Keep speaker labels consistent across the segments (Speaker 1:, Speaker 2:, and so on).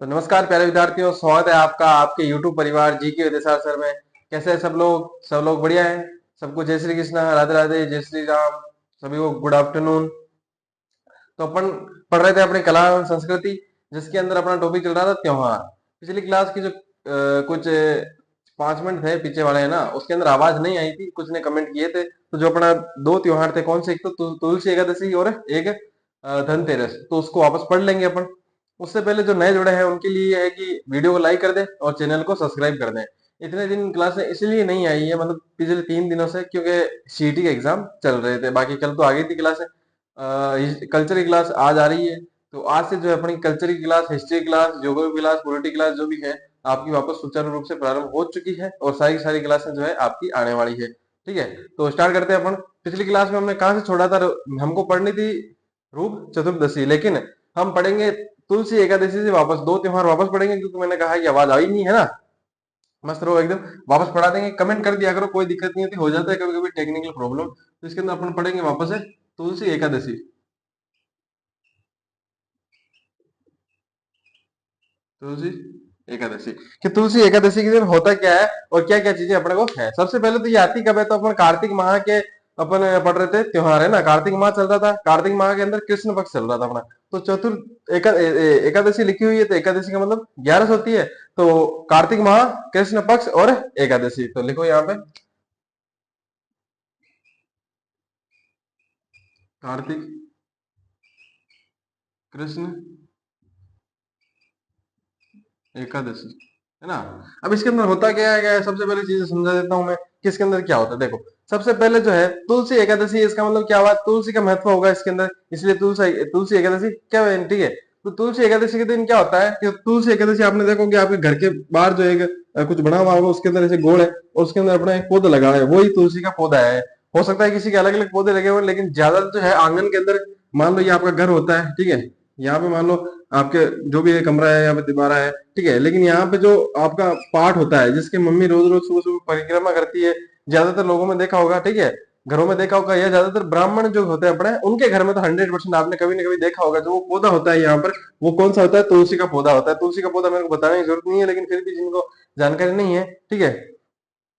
Speaker 1: तो नमस्कार प्यारे विद्यार्थियों, स्वागत है आपका आपके YouTube परिवार जी के विद्यासागर सर में। कैसे हैं सब लोग बढ़िया हैं। सबको जय श्री कृष्णा, राधे राधे, जय श्री राम। सभी को गुड आफ्टरनून। तो अपन पढ़ रहे थे अपनी कला एवं संस्कृति, जिसके अंदर अपना टॉपिक चल रहा था त्योहार। पिछली क्लास की जो कुछ 5 मिनट थे पीछे वाले है ना, उसके अंदर आवाज नहीं आई थी, कुछ ने कमेंट किए थे। तो जो अपना दो त्योहार थे, कौन से, एक तो तुलसी एकादशी और एक धनतेरस, तो उसको वापस पढ़ लेंगे अपन। उससे पहले जो नए जुड़े हैं उनके लिए ये है कि वीडियो को लाइक कर दें और चैनल को सब्सक्राइब कर दें। इतने दिन क्लास इसलिए नहीं आई है, मतलब पिछले 3 दिनों से, क्योंकि सीटी के एग्जाम चल रहे थे। बाकी कल तो आ गई थी क्लास। कल्चर की क्लास आज आ रही है। तो आज से जो है अपनी कल्चर की class, history class, geography class, polity class जो भी है, आपकी वापस सुचारू रूप से प्रारंभ हो चुकी है और सारी की सारी क्लासें जो है आपकी आने वाली है। ठीक है, तो स्टार्ट करते हैं अपन। पिछली क्लास में हमने कहाँ से छोड़ा था? हमको पढ़नी थी रूप चतुर्दशी, लेकिन हम पढ़ेंगे तुलसी एकादशी से वापस। दो त्योहार वापस पढ़ेंगे, क्योंकि मैंने कहा कि आवाज आई नहीं है ना। मस्त रहो एकदम। वापस पढ़ा देंगे, कमेंट कर दिया करो, कोई दिक्कत नहीं होती, हो जाता है कभी कभी टेक्निकल प्रॉब्लम। तो इसके अंदर अपन पढ़ेंगे वापस है तुलसी एकादशी। तुलसी एकादशी, कि तुलसी एकादशी के दिन होता क्या है और क्या क्या चीजें अपने को है। सबसे पहले तो ये आती कब है? तो अपन कार्तिक माह के अपन पढ़ रहे थे त्योहार है ना। कार्तिक माह चल रहा था, कार्तिक माह के अंदर कृष्ण पक्ष चल रहा था अपना। तो एकादशी लिखी हुई है, तो एकादशी का मतलब 11 होती है। तो कार्तिक माह, कृष्ण पक्ष और एकादशी, तो लिखो यहाँ पे कार्तिक, कृष्ण, एकादशी, है ना। अब इसके अंदर होता क्या है, सबसे पहले चीजें समझा देता हूं मैं कि इसके अंदर क्या होता है। देखो, सबसे पहले जो है तुलसी एकादशी, इसका मतलब क्या हुआ? तुलसी का महत्व होगा इसके अंदर, इसलिए तुलसी तुलसी एकादशी क्या है, ठीक है। तो तुलसी एकादशी के दिन क्या होता है कि तुलसी एकादशी आपने देखो कि आपके घर के बाहर जो एक कुछ बना हुआ होगा, उसके अंदर ऐसे गोल है और उसके अंदर अपना एक पौधा लगा है, वही तुलसी का पौधा है। हो सकता है किसी के अलग अलग पौधे लगे हुए, लेकिन ज्यादा जो है आंगन के अंदर, मान लो ये आपका घर होता है, ठीक है। यहाँ पे मान लो आपके जो भी कमरा है, यहाँ पे दीवारा है, ठीक है। लेकिन यहाँ पे जो आपका पाठ होता है, जिसके मम्मी रोज रोज सुबह सुबह परिक्रमा करती है, ज्यादातर लोगों में देखा होगा, ठीक है, घरों में देखा होगा, या ज्यादातर ब्राह्मण जो होते हैं अपने, उनके घर में तो 100% आपने कभी ना कभी देखा होगा, जो वो पौधा होता है यहाँ पर, वो कौन सा होता है? तुलसी का पौधा होता है। तुलसी का पौधा मेरे को बताने की जरूरत नहीं है, लेकिन फिर भी जिनको जानकारी नहीं है, ठीक है,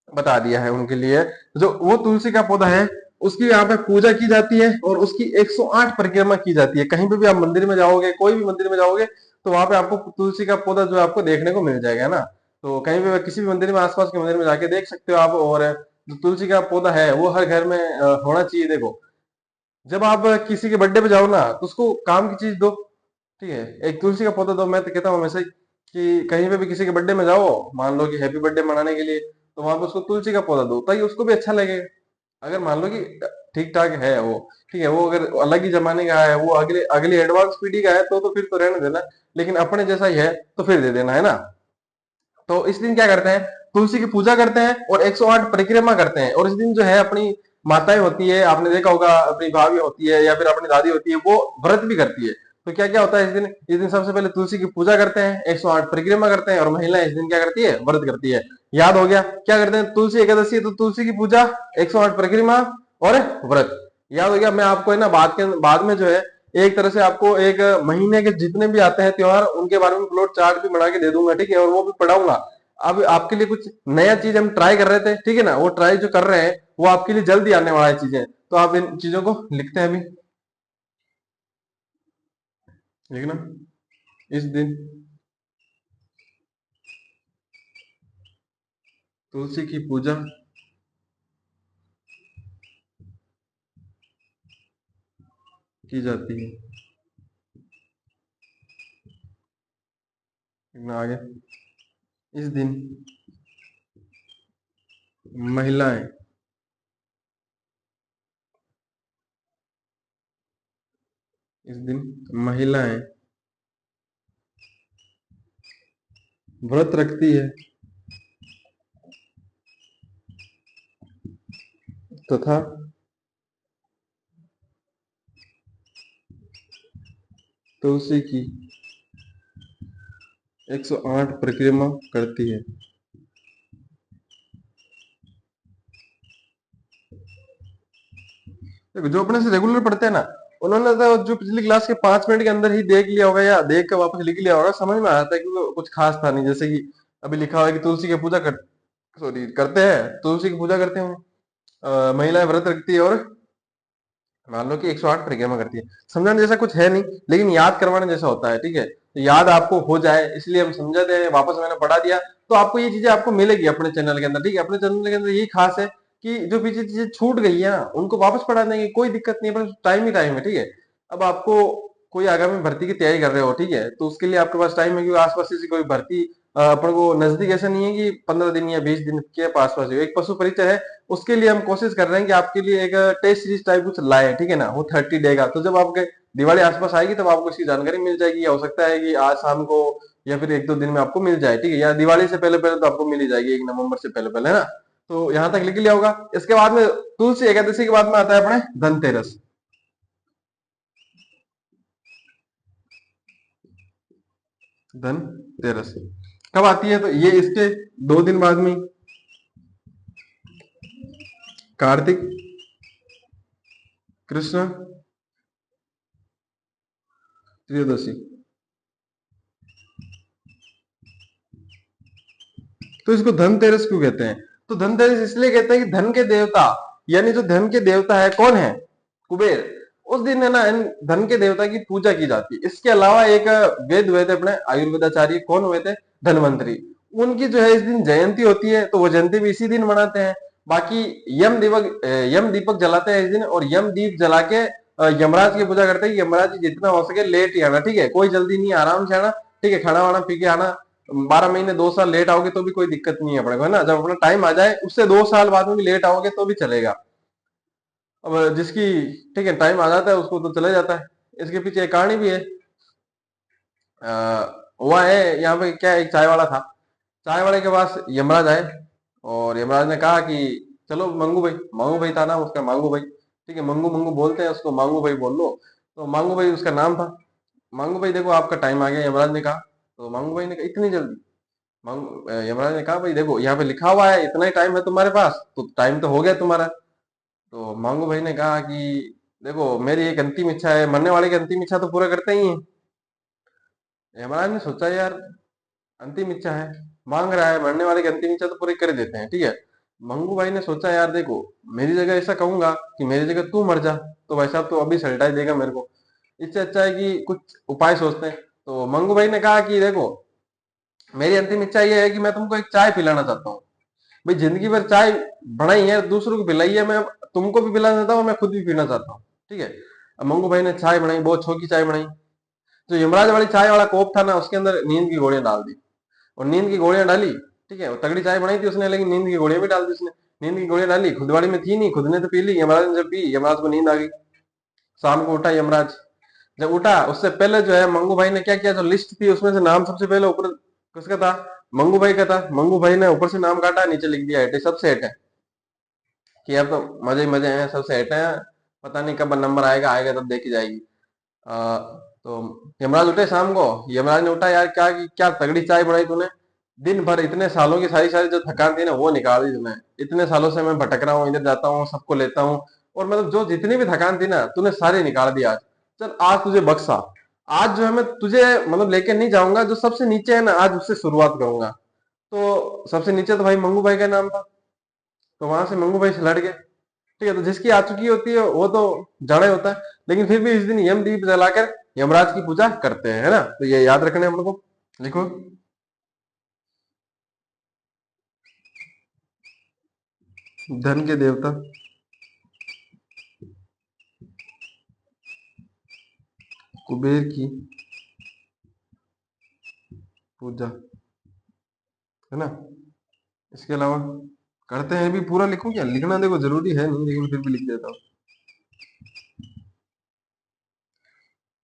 Speaker 1: बता दिया है उनके लिए। जो वो तुलसी का पौधा है, उसकी यहाँ पे पूजा की जाती है और उसकी 108 परिक्रमा की जाती है। कहीं पे भी आप मंदिर में जाओगे, कोई भी मंदिर में जाओगे, तो वहां पे आपको तुलसी का पौधा जो है आपको देखने को मिल जाएगा, है ना। तो कहीं भी किसी भी मंदिर में, आसपास के मंदिर में जाके देख सकते हो आप। और जो तुलसी का पौधा है वो हर घर में होना चाहिए। देखो, जब आप किसी के बर्थडे पे जाओ ना, तो उसको काम की चीज दो, ठीक है, एक तुलसी का पौधा दो। मैं तो कहता हूँ हमेशा ही कि कहीं पे भी किसी के बर्थडे में जाओ, मान लो कि हैप्पी बर्थडे मनाने के लिए, तो वहां पे उसको तुलसी का पौधा दो, ताकि उसको भी अच्छा लगेगा। अगर मान लो कि ठीक ठाक है वो, ठीक है, वो अगर अलग ही जमाने का है, वो अगले अगली एडवांस पीढ़ी का है, तो फिर तो रहने देना। लेकिन अपने जैसा ही है तो फिर दे देना, है ना। तो इस दिन क्या करते हैं? तुलसी की पूजा करते हैं और 108 परिक्रमा करते हैं। और इस दिन जो है अपनी माताएं होती है, आपने देखा होगा, अपनी भाभी होती है या फिर अपनी दादी होती है, वो व्रत भी करती है। तो क्या क्या होता है इस दिन? इस दिन सबसे पहले तुलसी की पूजा करते हैं, 108 परिक्रमा करते हैं, और महिलाएं इस दिन क्या करती है? व्रत करती है। याद हो गया क्या करते हैं? तुलसी एकादशी है तो तुलसी की पूजा, 108 परिक्रमा और व्रत। याद हो गया। मैं आपको है ना बाद में जो है एक तरह से आपको एक महीने के जितने भी आते हैं त्योहार, उनके बारे में फ्लोट चार्ट भी बना के दे दूंगा, ठीक है, और वो भी पढ़ाऊंगा। अब आपके लिए कुछ नया चीज हम ट्राई कर रहे थे, ठीक है ना, वो ट्राई जो कर रहे हैं वो आपके लिए जल्दी आने वाला है चीजें। तो आप इन चीजों को लिखते हैं अभी, लिखना। इस दिन तुलसी की पूजा की जाती है। लिखना आगे। इस दिन महिलाएं, इस दिन महिलाएं व्रत रखती है तथा तुलसी की 108 परिक्रमा करती है। देखो, जो अपने से रेगुलर पढ़ते हैं ना, उन्होंने तो जो पिछली क्लास के 5 मिनट के अंदर ही देख लिया होगा या देख के वापस लिख लिया होगा, समझ में आता है कि वो कुछ खास था नहीं। जैसे कि अभी लिखा हुआ है कि तुलसी की पूजा कर सॉरी करते हैं, तुलसी की पूजा करते हैं, महिलाएं व्रत रखती है और मान लो कि 108 परिक्रमा करती है। समझाने जैसा कुछ है नहीं, लेकिन याद करवाने जैसा होता है, ठीक है। तो याद आपको हो जाए इसलिए हम समझाते हैं, वापस मैंने पढ़ा दिया, तो आपको ये चीजें आपको मिलेगी अपने चैनल के अंदर, ठीक है। अपने चैनल के अंदर यही खास है कि जो पीछे चीजें छूट गई है ना, उनको वापस पढ़ा देंगे, कोई दिक्कत नहीं है, बस टाइम ही टाइम है, ठीक है। अब आपको कोई आगामी भर्ती की तैयारी कर रहे हो, ठीक है, तो उसके लिए आपके पास टाइम है, क्योंकि आसपास से कोई भर्ती अपन को नजदीक ऐसा नहीं है कि 15 दिन या 20 दिन के पास पास एक पशु परिचय है, उसके लिए हम कोशिश कर रहे हैं कि आपके लिए एक टेस्ट सीरीज टाइप कुछ लाए, ठीक है ना, वो 30 डे का। तो जब आपके दिवाली आसपास आएगी तब आपको इसकी जानकारी मिल जाएगी, या हो सकता है कि आज शाम को या फिर 1-2 दिन में आपको मिल जाए, ठीक है, या दिवाली से पहले पहले तो आपको मिल ही जाएगी, 1 नवंबर से पहले पहले, है ना। तो यहाँ तक लिख लिया होगा। इसके बाद में तुलसी एकादशी के बाद में आता है अपने धनतेरस। धनतेरस कब आती है? तो ये इसके 2 दिन बाद में, कार्तिक कृष्ण त्रयोदशी। तो इसको धनतेरस क्यों कहते हैं? तो धनतेरस इसलिए कहते हैं कि धन के देवता, यानी जो धन के देवता है कौन है? कुबेर। उस दिन है ना इन धन के देवता की पूजा की जाती है। इसके अलावा एक वेद हुए थे अपने आयुर्वेदाचार्य, कौन हुए थे? धनवंतरी। उनकी जो है इस दिन जयंती होती है, तो वो जयंती भी इसी दिन मनाते हैं। बाकी यम दीपक जलाते हैं इस दिन, और यम दीप जला के यमराज की पूजा करते हैं। यमराज जी जितना हो सके लेट ही आना, ठीक है, कोई जल्दी नहीं, आराम से आना, ठीक है, खाना वाना पी के आना। 12 महीने 2 साल लेट आओगे तो भी कोई दिक्कत नहीं है अपने को, है ना। जब अपना टाइम आ जाए उससे 2 साल बाद में भी लेट आओगे तो भी चलेगा। अब जिसकी, ठीक है, टाइम आ जाता है उसको तो चले जाता है। इसके पीछे एक कहानी भी है। हुआ है यहाँ पे क्या, एक चाय वाला था, चाय वाले के पास यमराज आए, और यमराज ने कहा कि चलो मंगू भाई, मांगू भाई था नाम उसका, मांगू भाई, ठीक है, मंगू मंगू बोलते हैं उसको, मांगू भाई बोल लो। तो मांगू भाई उसका नाम था। मांगू भाई देखो आपका टाइम आ गया, यमराज ने कहा। तो मांगू भाई ने कहा इतनी जल्दी? यमराज ने कहा भाई देखो यहाँ पे लिखा हुआ है इतना ही टाइम है तुम्हारे पास, तो टाइम तो हो गया तुम्हारा। तो मांगू भाई ने कहा कि देखो मेरी एक अंतिम इच्छा है, मरने वाले की अंतिम इच्छा तो पूरा करते ही है। यमराज ने सोचा यार, अंतिम इच्छा है, मांग रहा है, मरने वाले की अंतिम इच्छा तो पूरी कर देते हैं, ठीक है। मंगू भाई ने सोचा यार देखो, मेरी जगह ऐसा कहूंगा कि मेरी जगह तू मर जा, तो भाई साहब तो अभी सल्टा ही देगा मेरे को। इससे अच्छा है कि कुछ उपाय सोचते हैं। तो मंगू भाई ने कहा कि देखो, मेरी अंतिम इच्छा ये है कि मैं तुमको एक चाय पिलाना चाहता हूँ। भाई जिंदगी भर चाय बनाई है, दूसरों को पिलाई है, मैं तुमको भी पिलाना चाहता हूँ, मैं खुद भी पीना चाहता हूँ, ठीक है। अब मंगू भाई ने चाय बनाई, बहुत छोटी चाय बनाई। जो यमराज वाली चाय वाला कोप था ना, उसके अंदर नींद की गोलियां डाल दी, और नींद की गोलियां डाली, ठीक है, वो तगड़ी चाय बनाई थी उसने, लेकिन नींद की गोलियां भी डाल दी उसने। नींद की गोलियां डाली, खुदवाड़ी में थी नहीं, खुद ने तो पी ली। यमराज ने जब पी, यमराज को नींद आ गई। शाम को उठा यमराज, जब उठा उससे पहले जो है मंगू भाई ने क्या किया, जो लिस्ट थी उसमें से नाम सबसे पहले ऊपर किसका था? मंगू भाई का था। मंगू भाई ने ऊपर से नाम काटा, नीचे लिख दिया हटे, सबसे हटे, कि अब तो मजे ही मजे हैं, सबसे हटे हैं, पता नहीं कब नंबर आएगा, आएगा तब देखी जाएगी। तो यमराज उठे शाम को, यमराज ने उठा, यार क्या क्या तगड़ी चाय बनाई तूने, दिन भर इतने सालों की सारी सारी जो थकान थी ना वो निकाल दी तूने, इतने सालों से मैं भटक रहा हूँ, इधर जाता हूँ, सबको लेता हूँ, और मतलब जो जितनी भी थकान थी ना तूने सारी निकाल दी आज। चल आज तुझे बख्शा, आज जो है मैं तुझे मतलब लेके नहीं जाऊंगा, जो सबसे नीचे है ना आज उससे शुरुआत करूंगा। तो सबसे नीचे तो भाई मंगू भाई का नाम था, तो वहां से मंगू भाई से लड़ गए, ठीक है। तो जिसकी आ चुकी होती है वो तो जाना ही होता है, लेकिन फिर भी इस दिन यम दीप जलाकर यमराज की पूजा करते हैं, है ना। तो ये याद रखना है हम लोग को। लिखो, धन के देवता कुबेर की पूजा, है ना। इसके अलावा करते हैं भी, पूरा लिखूं क्या? लिखना देखो जरूरी है नहीं, लेकिन फिर भी लिख देता हूँ।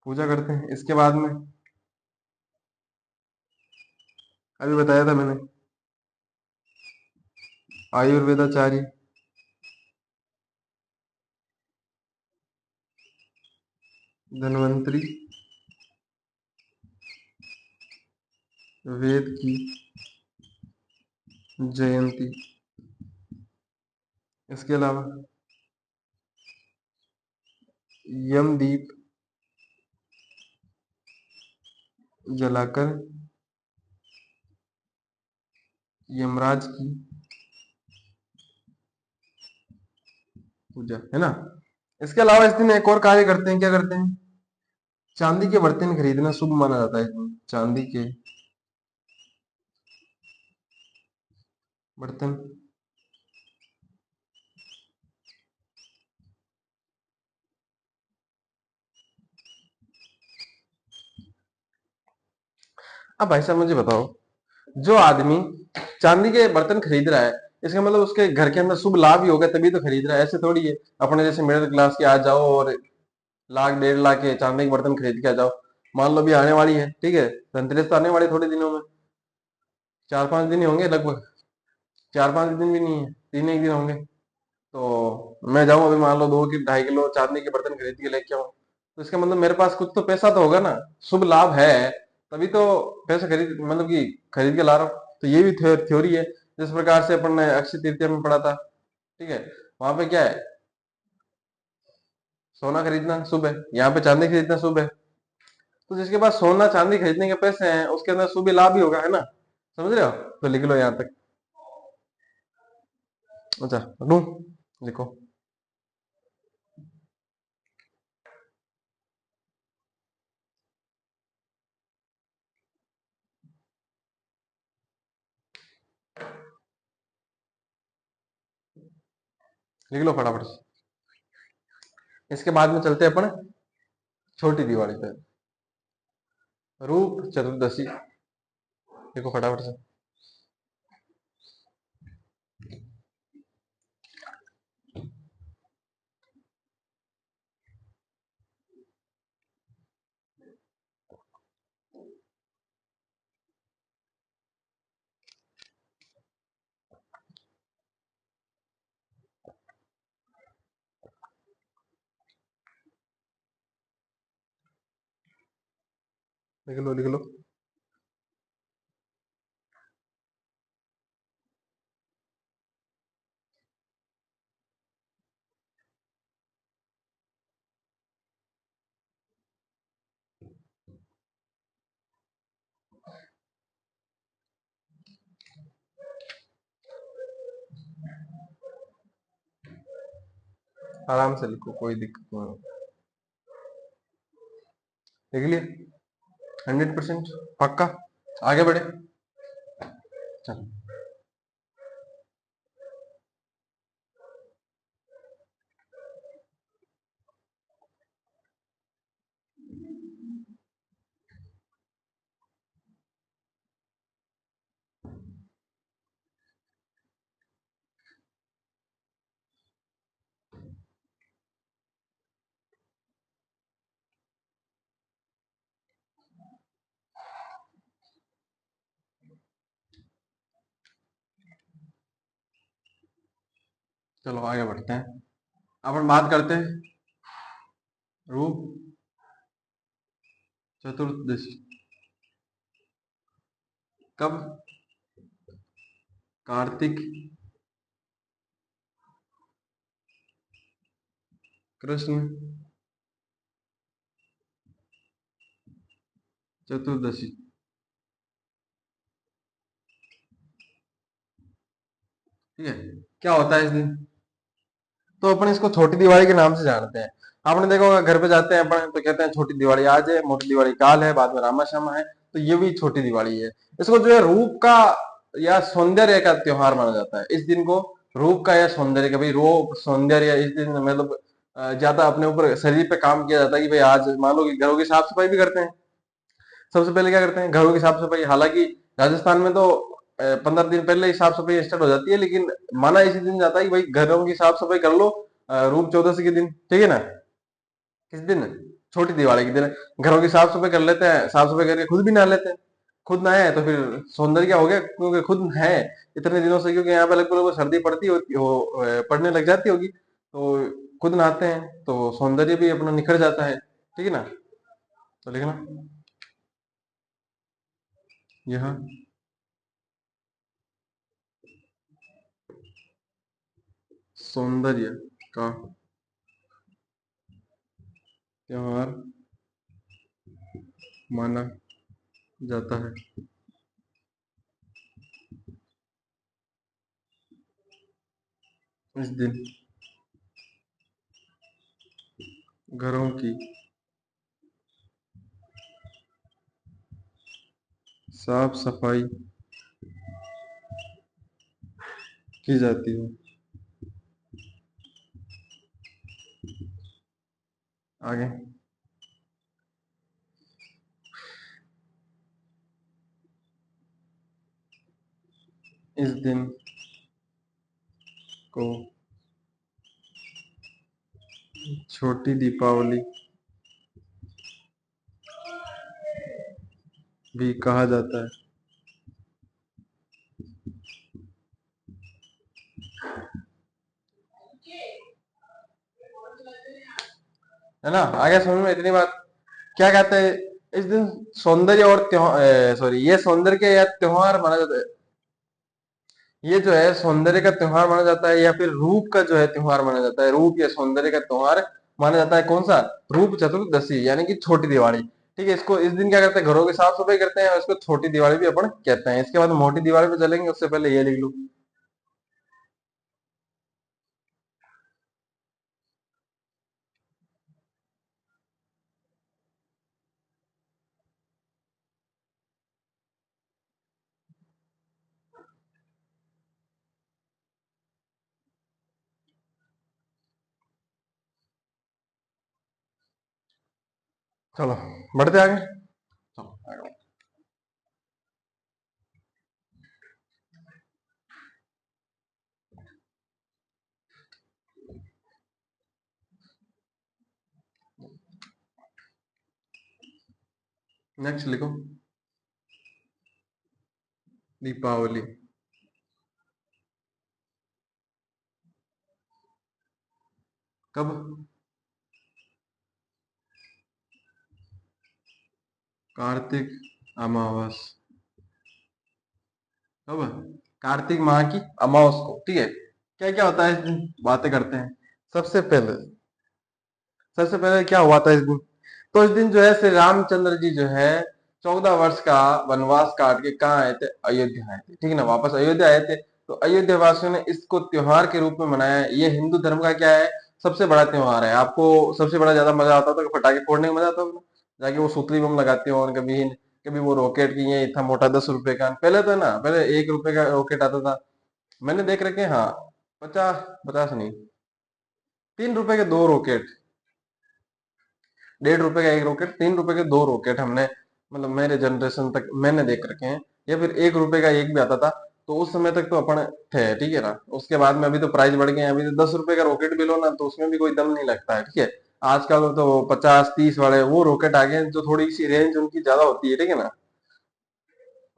Speaker 1: पूजा करते हैं इसके बाद में, अभी बताया था मैंने, आयुर्वेदाचार्य, धनवंतरी, वेद की जयंती। इसके अलावा यमदीप जलाकर यमराज की पूजा, है ना। इसके अलावा इस दिन एक और कार्य करते हैं, क्या करते हैं, चांदी के बर्तन खरीदना शुभ माना जाता है इस दिन। चांदी के बर्तन अब भाई साहब मुझे बताओ, जो आदमी चांदी के बर्तन खरीद रहा है, इसका मतलब उसके घर के अंदर शुभ लाभ ही होगा तभी तो खरीद रहा है। ऐसे थोड़ी है अपने जैसे मिडिल क्लास के आ जाओ और लाख 1.5 लाख के चांदी के बर्तन खरीद के आ जाओ। मान लो भी आने वाली है, ठीक है, धनतेरस तो आने वाली है थोड़े दिनों में, 4-5 दिन ही होंगे लगभग, 4-5 दिन भी नहीं है, 3 एक दिन होंगे। तो मैं जाऊं अभी, मान लो 2 की 2.5 किलो चांदी के बर्तन खरीद के लेके आऊं, तो इसका मतलब मेरे पास कुछ तो पैसा तो होगा ना, शुभ लाभ है, तभी तो पैसे खरीद मतलब कि खरीद के ला रहा हूँ। तो ये भी थ्योरी है, जिस प्रकार से अपन ने अक्षय तृतीया में पढ़ा था, ठीक है। वहां पे क्या है, सोना खरीदना शुभ है, यहाँ पे चांदी खरीदना शुभ है। तो जिसके पास सोना चांदी खरीदने के पैसे हैं उसके अंदर शुभ लाभ ही होगा, है ना। समझ रहे हो, तो लिख लो यहाँ तक। अच्छा, लूं, लिखो, लिख लो फटाफट से। इसके बाद में चलते हैं अपन छोटी दिवाली पे, रूप चतुर्दशी, देखो फटाफट से। लिख लो, लिख लो। आराम से लिखो, कोई दिक्कत नहीं। लिख लिया, 100% पक्का। आगे बढ़े, चलो। चलो आगे बढ़ते हैं, अपन बात करते हैं रूप चतुर्दशी कब, कार्तिक कृष्ण चतुर्दशी, ठीक है। क्या होता है इस दिन, तो अपन इसको छोटी दिवाली के नाम से जानते हैं। आपने देखा होगा घर पे जाते हैं अपन तो कहते हैं छोटी दिवाली आज है, मोटी दिवाली काल है, बाद में रामा श्यामा है, तो ये भी छोटी दिवाली है। इसको जो है रूप का या सौंदर्य का त्योहार माना जाता है इस दिन को, रूप का या सौंदर्य का, भाई रूप सौंदर्य इस दिन मतलब ज्यादा अपने ऊपर शरीर पे काम किया जाता है कि भाई आज मान लो कि घरों की साफ सफाई भी करते हैं। सबसे पहले क्या करते हैं, घरों की साफ सफाई, हालांकि राजस्थान में तो 15 दिन पहले ही साफ सफाई स्टार्ट हो जाती है, लेकिन माना इसी दिन जाता है कि भाई घरों की साफ सफाई कर लो रूप चौदस के दिन, ठीक है ना। किस दिन, छोटी दिवाली के दिन घरों की साफ सफाई कर लेते हैं, साफ सफाई करके खुद भी नहा लेते हैं। खुद नहाए तो फिर सौंदर्य क्या हो गया, क्योंकि खुद है इतने दिनों से, क्योंकि यहाँ पे लगभग सर्दी पड़ती होती हो, पड़ने लग जाती होगी, तो खुद नहाते हैं तो सौंदर्य भी अपना निखर जाता है, ठीक है ना। तो लिखना, यह सौंदर्य का त्योहार माना जाता है। इस दिन घरों की साफ सफाई की जाती है। आगे, इस दिन को छोटी दीपावली भी कहा जाता है ना। आगे समझ में इतनी बात। क्या कहते हैं, इस दिन सौंदर्य और त्योहार, सॉरी, ये सौंदर्य के या त्योहार माना जाता है। ये जो है सौंदर्य का त्योहार माना जाता है या फिर रूप का जो है त्योहार माना जाता है। रूप या सौंदर्य का त्योहार माना जाता है। कौन सा? रूप चतुर्दशी यानी कि छोटी दिवाली। ठीक है, इसको इस दिन क्या करते हैं, घरों की साफ सफाई करते हैं और इसको छोटी दिवाली भी अपन कहते हैं। इसके बाद मोटी दिवाली पे चलेंगे, उससे पहले ये लिख लूं। चलो बढ़ते आगे। चलो आगे। नेक्स्ट लिखो, दीपावली कब? कार्तिक अमावस। कब? कार्तिक माह की अमावस को। ठीक है, क्या क्या होता है इस दिन, बातें करते हैं। सबसे पहले सबसे पहले क्या हुआ था इस दिन? तो इस दिन जो है श्री रामचंद्र जी जो है 14 वर्ष का वनवास काट के कहाँ आए थे? अयोध्या आए थे। ठीक है ना, वापस अयोध्या आए थे। तो अयोध्या वासियों ने इसको त्योहार के रूप में मनाया है। ये हिंदू धर्म का क्या है, सबसे बड़ा त्योहार है। आपको सबसे बड़ा ज्यादा मजा आता था कि पटाखे फोड़ने में मजा आता था, जाके वो सुतली बम लगाते हो, और कभी कभी वो रॉकेट की ये इतना मोटा 10 रुपए का, पहले तो है ना, पहले 1 रुपए का रॉकेट आता था। मैंने देख रखे हैं, हाँ। 50 50 नहीं, 3 रुपए के 2 रॉकेट, 1.5 रुपए का एक रॉकेट, 3 रुपए के 2 रॉकेट हमने, मतलब मेरे जनरेशन तक मैंने देख रखे हैं। या फिर 1 रुपए का एक भी आता था। तो उस समय तक तो अपन थे, ठीक है ना। उसके बाद में अभी तो प्राइस बढ़ गए हैं। अभी तो 10 रुपए का रॉकेट भी लो ना, तो उसमें भी कोई दम नहीं लगता है। ठीक है, आजकल तो 50 30 वाले वो रॉकेट आ गए हैं, जो थोड़ी सी रेंज उनकी ज्यादा होती है। ठीक है ना।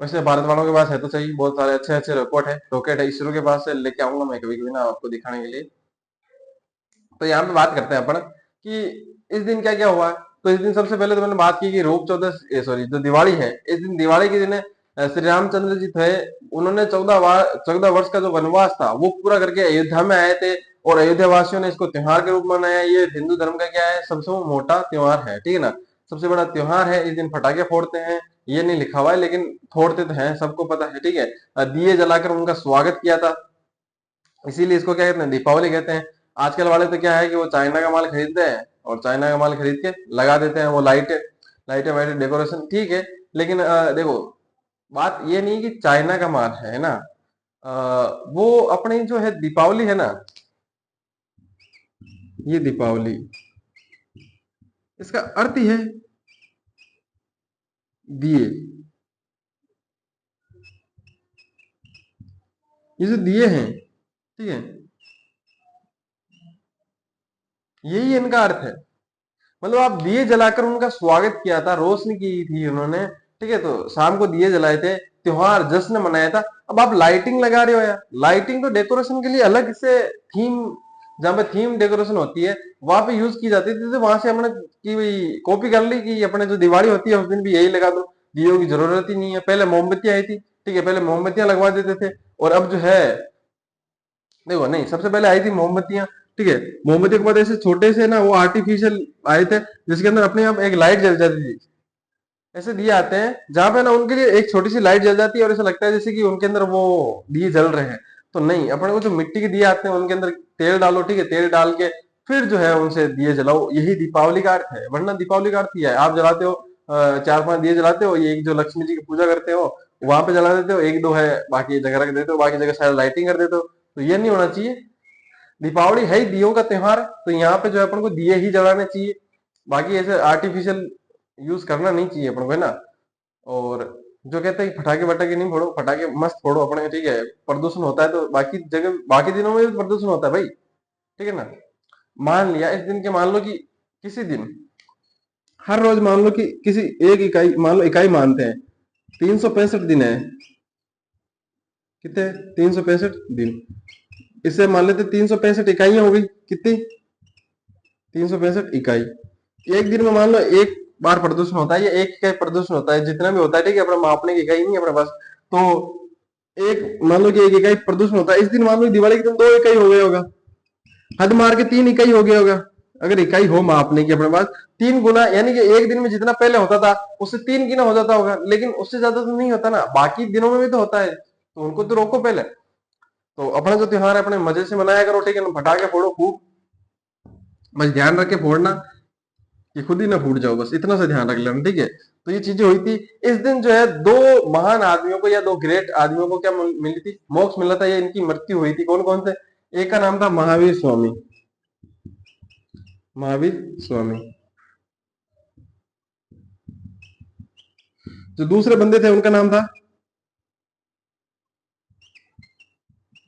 Speaker 1: वैसे भारत वालों के पास है तो सही, बहुत सारे अच्छे अच्छे रॉकेट है। इसरो के पास से लेके आऊंगा मैं कभी कभी ना, आपको दिखाने के लिए। तो यहाँ पे बात करते हैं अपन कि इस दिन क्या क्या हुआ है। तो इस दिन सबसे पहले तो मैंने बात की कि रूप चौदह, सॉरी, जो दिवाली है, इस दिन दिवाली के दिन श्री रामचंद्र जी थे, उन्होंने 14 वर्ष का जो वनवास था वो पूरा करके अयोध्या में आए थे। और अयोध्या वासियों ने इसको त्योहार के रूप में मनाया। ये हिंदू धर्म का क्या है, सबसे मोटा त्योहार है। ठीक है ना, सबसे बड़ा त्योहार है। इस दिन पटाखे फोड़ते हैं, ये नहीं लिखा हुआ है लेकिन फोड़ते तो हैं, सबको पता है। ठीक है, दिए जलाकर उनका स्वागत किया था, इसीलिए इसको क्या कहते हैं, दीपावली कहते हैं। आजकल वाले तो क्या है कि वो चाइना का माल खरीदते हैं और चाइना का माल खरीद के लगा देते हैं, वो लाइटें लाइटें वाइटें डेकोरेशन, ठीक है। लेकिन देखो, बात ये नहीं कि चाइना का माल है ना। अ, वो अपनी जो है दीपावली है ना, ये दीपावली, इसका अर्थ ही है दिए। ये जो दिए हैं, ठीक है, यही इनका अर्थ है। मतलब आप दिए जलाकर उनका स्वागत किया था, रोशनी की थी उन्होंने। ठीक है, तो शाम को दिए जलाए थे, त्योहार जश्न मनाया था। अब आप लाइटिंग लगा रहे हो यार, लाइटिंग तो डेकोरेशन के लिए अलग से थीम, जहां पे थीम डेकोरेशन होती है वहां पे यूज की जाती थी। तो वहां से हमने की वही कॉपी कर ली कि अपने जो दिवाली होती है उस दिन भी यही लगा दो, दियों की जरूरत ही नहीं है। पहले मोमबत्ती आई थी, ठीक है, पहले मोमबत्तियां लगवा देते थे। और अब जो है, देखो, नहीं, सबसे पहले आई थी मोमबत्तियां, ठीक है। मोमबत्ती के बाद ऐसे छोटे से ना वो आर्टिफिशियल आए थे जिसके अंदर अपने आप एक लाइट जल जाती थी। ऐसे दिए आते हैं जहां पे ना उनके लिए एक छोटी सी लाइट जल जाती है और ऐसा लगता है जैसे कि उनके अंदर वो दिए जल रहे हैं। तो नहीं, अपने को जो मिट्टी के दिए आते हैं उनके अंदर तेल डालो, ठीक है, तेल डाल के फिर जो है उनसे दिए जलाओ, यही दीपावली का अर्थ है। वरना दीपावली का अर्थ ही है, आप जलाते हो 4-5 दिए जलाते हो, ये एक जो लक्ष्मी जी की पूजा करते हो वहां पे जला देते हो, एक दो है बाकी जगह रख देते हो, बाकी जगह सारा लाइटिंग कर देते हो। तो ये नहीं होना चाहिए। दीपावली है ही दियों का त्योहार, तो यहाँ पे जो है अपन को दिए ही जलाने चाहिए। बाकी ऐसे आर्टिफिशियल यूज करना नहीं चाहिए अपन को, है ना। और जो कहते हैं कि पटाखे वटाखे नहीं फोड़ो, पटाखे मस्त फोड़ो अपने, ठीक है। प्रदूषण होता है तो बाकी जगह बाकी दिनों में भी प्रदूषण होता है भाई, ठीक है ना। मान लिया इस दिन के, मान लो कि किसी दिन, हर रोज मान लो कि किसी एक इकाई, मान लो इकाई मानते हैं, 365 दिन है, कितने, 365 दिन। इससे मान लेते 365 इकाइयां हो गई, कितनी, 365 इकाई। एक दिन में मान लो एक बार प्रदूषण होता है, या एक इकाई प्रदूषण होता है, जितना भी होता है, ठीक है, अपना मापने की इकाई नहीं है अपने पास। तो एक मान लो कि एक इकाई प्रदूषण होता है, इस दिन मान लो दिवाली के दिन 2 इकाई हो गया होगा, हद मार के 3 इकाई हो गया होगा। अगर इकाई हो मापने की अपने पास, 3 गुना, यानी कि एक दिन में जितना पहले होता था उससे 3 गुना हो जाता होगा, लेकिन उससे ज्यादा तो नहीं होता ना, बाकी दिनों में भी तो होता है, तो उनको तो रोको पहले। तो अपना जो त्योहार है अपने मजे से मनाया करो, ठीक है ना, पटाखे फोड़ो खूब, बस ध्यान रख के फोड़ना कि खुद ही ना फूट जाओ, बस इतना सा ध्यान रख लेना, ठीक है। तो ये चीजें हुई थी। इस दिन जो है दो महान आदमियों को, या दो ग्रेट आदमियों को क्या मिली थी, मोक्ष मिला था, या इनकी मृत्यु हुई थी। कौन कौन थे? एक का नाम था महावीर स्वामी, महावीर स्वामी। जो दूसरे बंदे थे उनका नाम था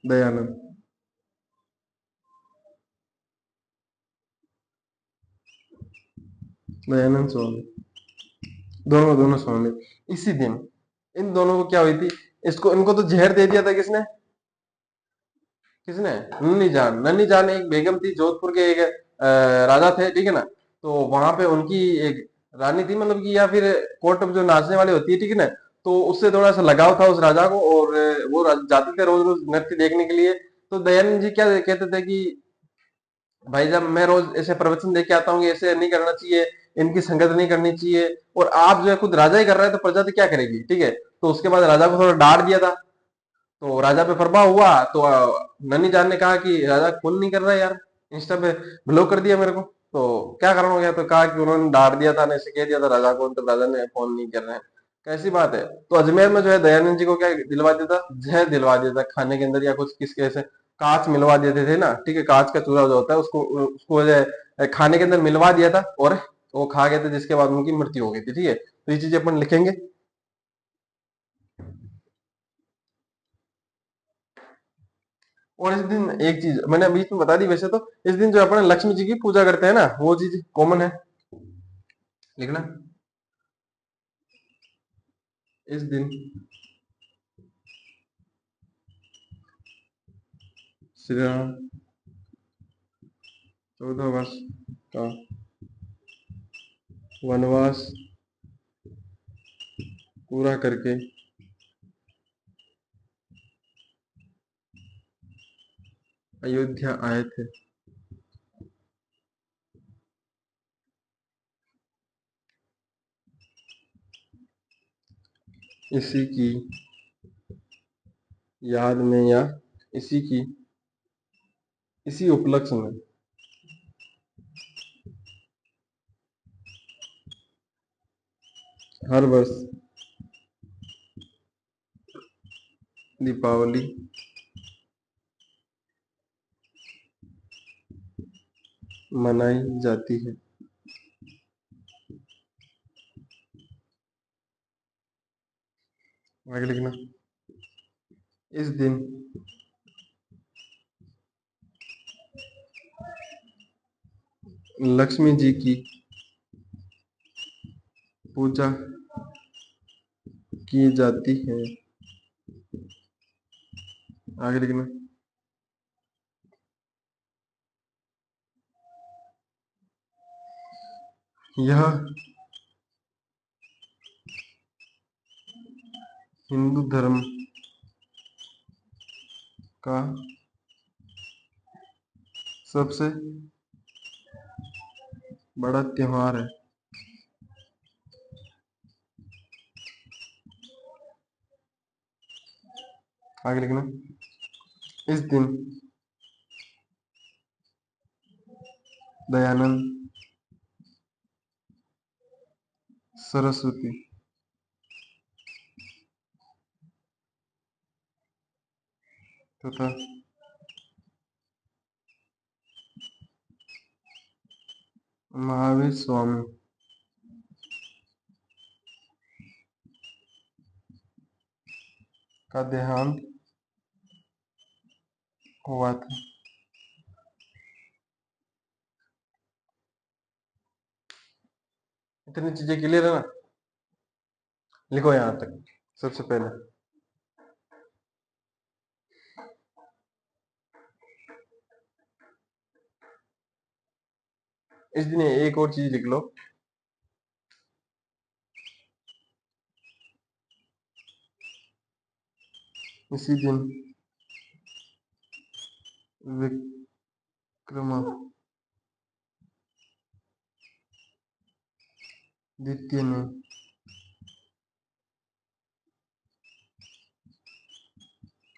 Speaker 1: दयानंद, दयानंद स्वामी। दोनों दोनों स्वामी। इसी दिन इन दोनों को क्या हुई थी, इसको इनको तो जहर दे दिया था किसने, किसने, नन्ही जान। नन्ही जान एक बेगम थी, जोधपुर के एक राजा थे, ठीक है ना। तो वहां पे उनकी एक रानी थी, मतलब कि, या फिर कोर्ट में जो नाचने वाली होती है, ठीक है ना। तो उससे थोड़ा सा लगाव था उस राजा को, और वो जाते थे रोज रोज नृत्य देखने के लिए। तो दयानंद जी क्या कहते थे कि भाई जब मैं रोज ऐसे प्रवचन दे के आता हूँ, ऐसे नहीं करना चाहिए, इनकी संगत नहीं करनी चाहिए, और आप जो है खुद राजा ही कर रहे हैं, तो प्रजा तो क्या करेगी, ठीक है। तो उसके बाद राजा को थोड़ा डांट दिया था। तो राजा पे प्रभाव हुआ, तो नन्ही जान ने कहा कि राजा फोन नहीं कर रहा है यार, इंस्टा पे ब्लॉक कर दिया मेरे को। तो क्या कारण हो गया, तो कहा कि उन्होंने डांट दिया था, ऐसे कह दिया था राजा को, तो राजा ने फोन नहीं कर रहे हैं। कैसी बात है। तो अजमेर में जो है दयानंद जी को क्या दिलवा दिया था, जहर दिलवा दिया था खाने के अंदर, या कुछ किसके ऐसे कांच मिलवा देते थे ना, ठीक है, कांच का चूरा जो होता है उसको उसको जो है खाने के अंदर मिलवा दिया था, और वो खा गए थे, जिसके बाद उनकी मृत्यु हो गई थी, ठीक है। तो ये चीजें अपन लिखेंगे। और इस दिन एक चीज मैंने बीच में बता दी, वैसे तो इस दिन जो अपने लक्ष्मी जी की पूजा करते हैं ना, वो चीज कॉमन है, लिखना। इस दिन श्री राम 14 वर्ष का वनवास पूरा करके अयोध्या आए थे। इसी की याद में, या इसी की इसी उपलक्ष्य में हर वर्ष दीपावली मनाई जाती है। आगे लिखना। इस दिन लक्ष्मी जी की पूजा की जाती है। आगे लिखना। यह हिंदू धर्म का सबसे बड़ा त्योहार है। आगे लिखना। इस दिन दयानंद सरस्वती तथा महावीर स्वामी का देहांत हुआ था। इतनी चीजें क्लियर है ना? लिखो यहां तक। सबसे पहले इस दिन एक और चीज लिख लो। इसी दिन विक्रमादित्य ने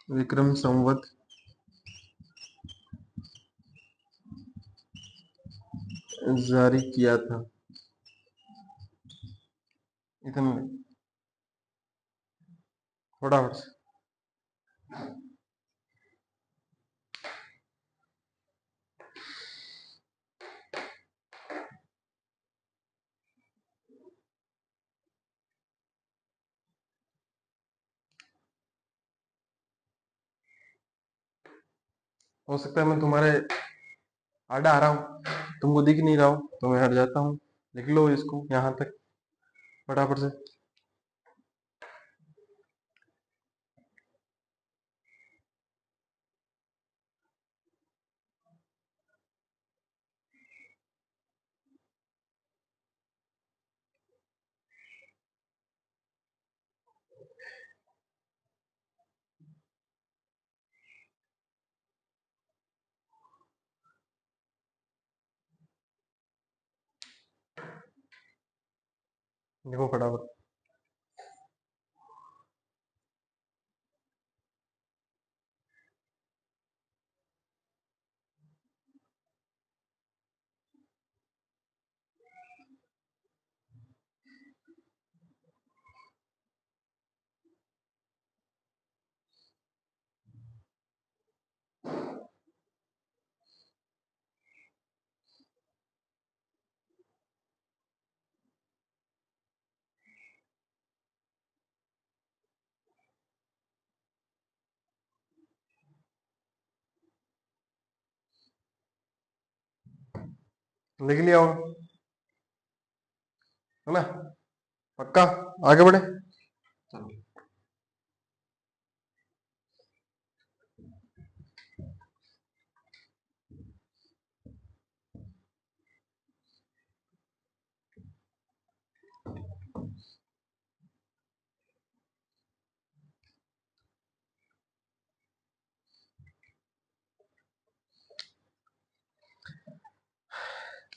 Speaker 1: विक्रम संवत जारी किया था। इतना फटाफट से। हो सकता है मैं तुम्हारे आड़ा आ रहा हूँ, तुमको दिख नहीं रहा हूँ, तो मैं हट जाता हूँ। लिख लो इसको यहाँ तक फटाफट से। लिखो फटाफट। लिख लिया होगा, है ना? पक्का? आगे बढ़े। चलो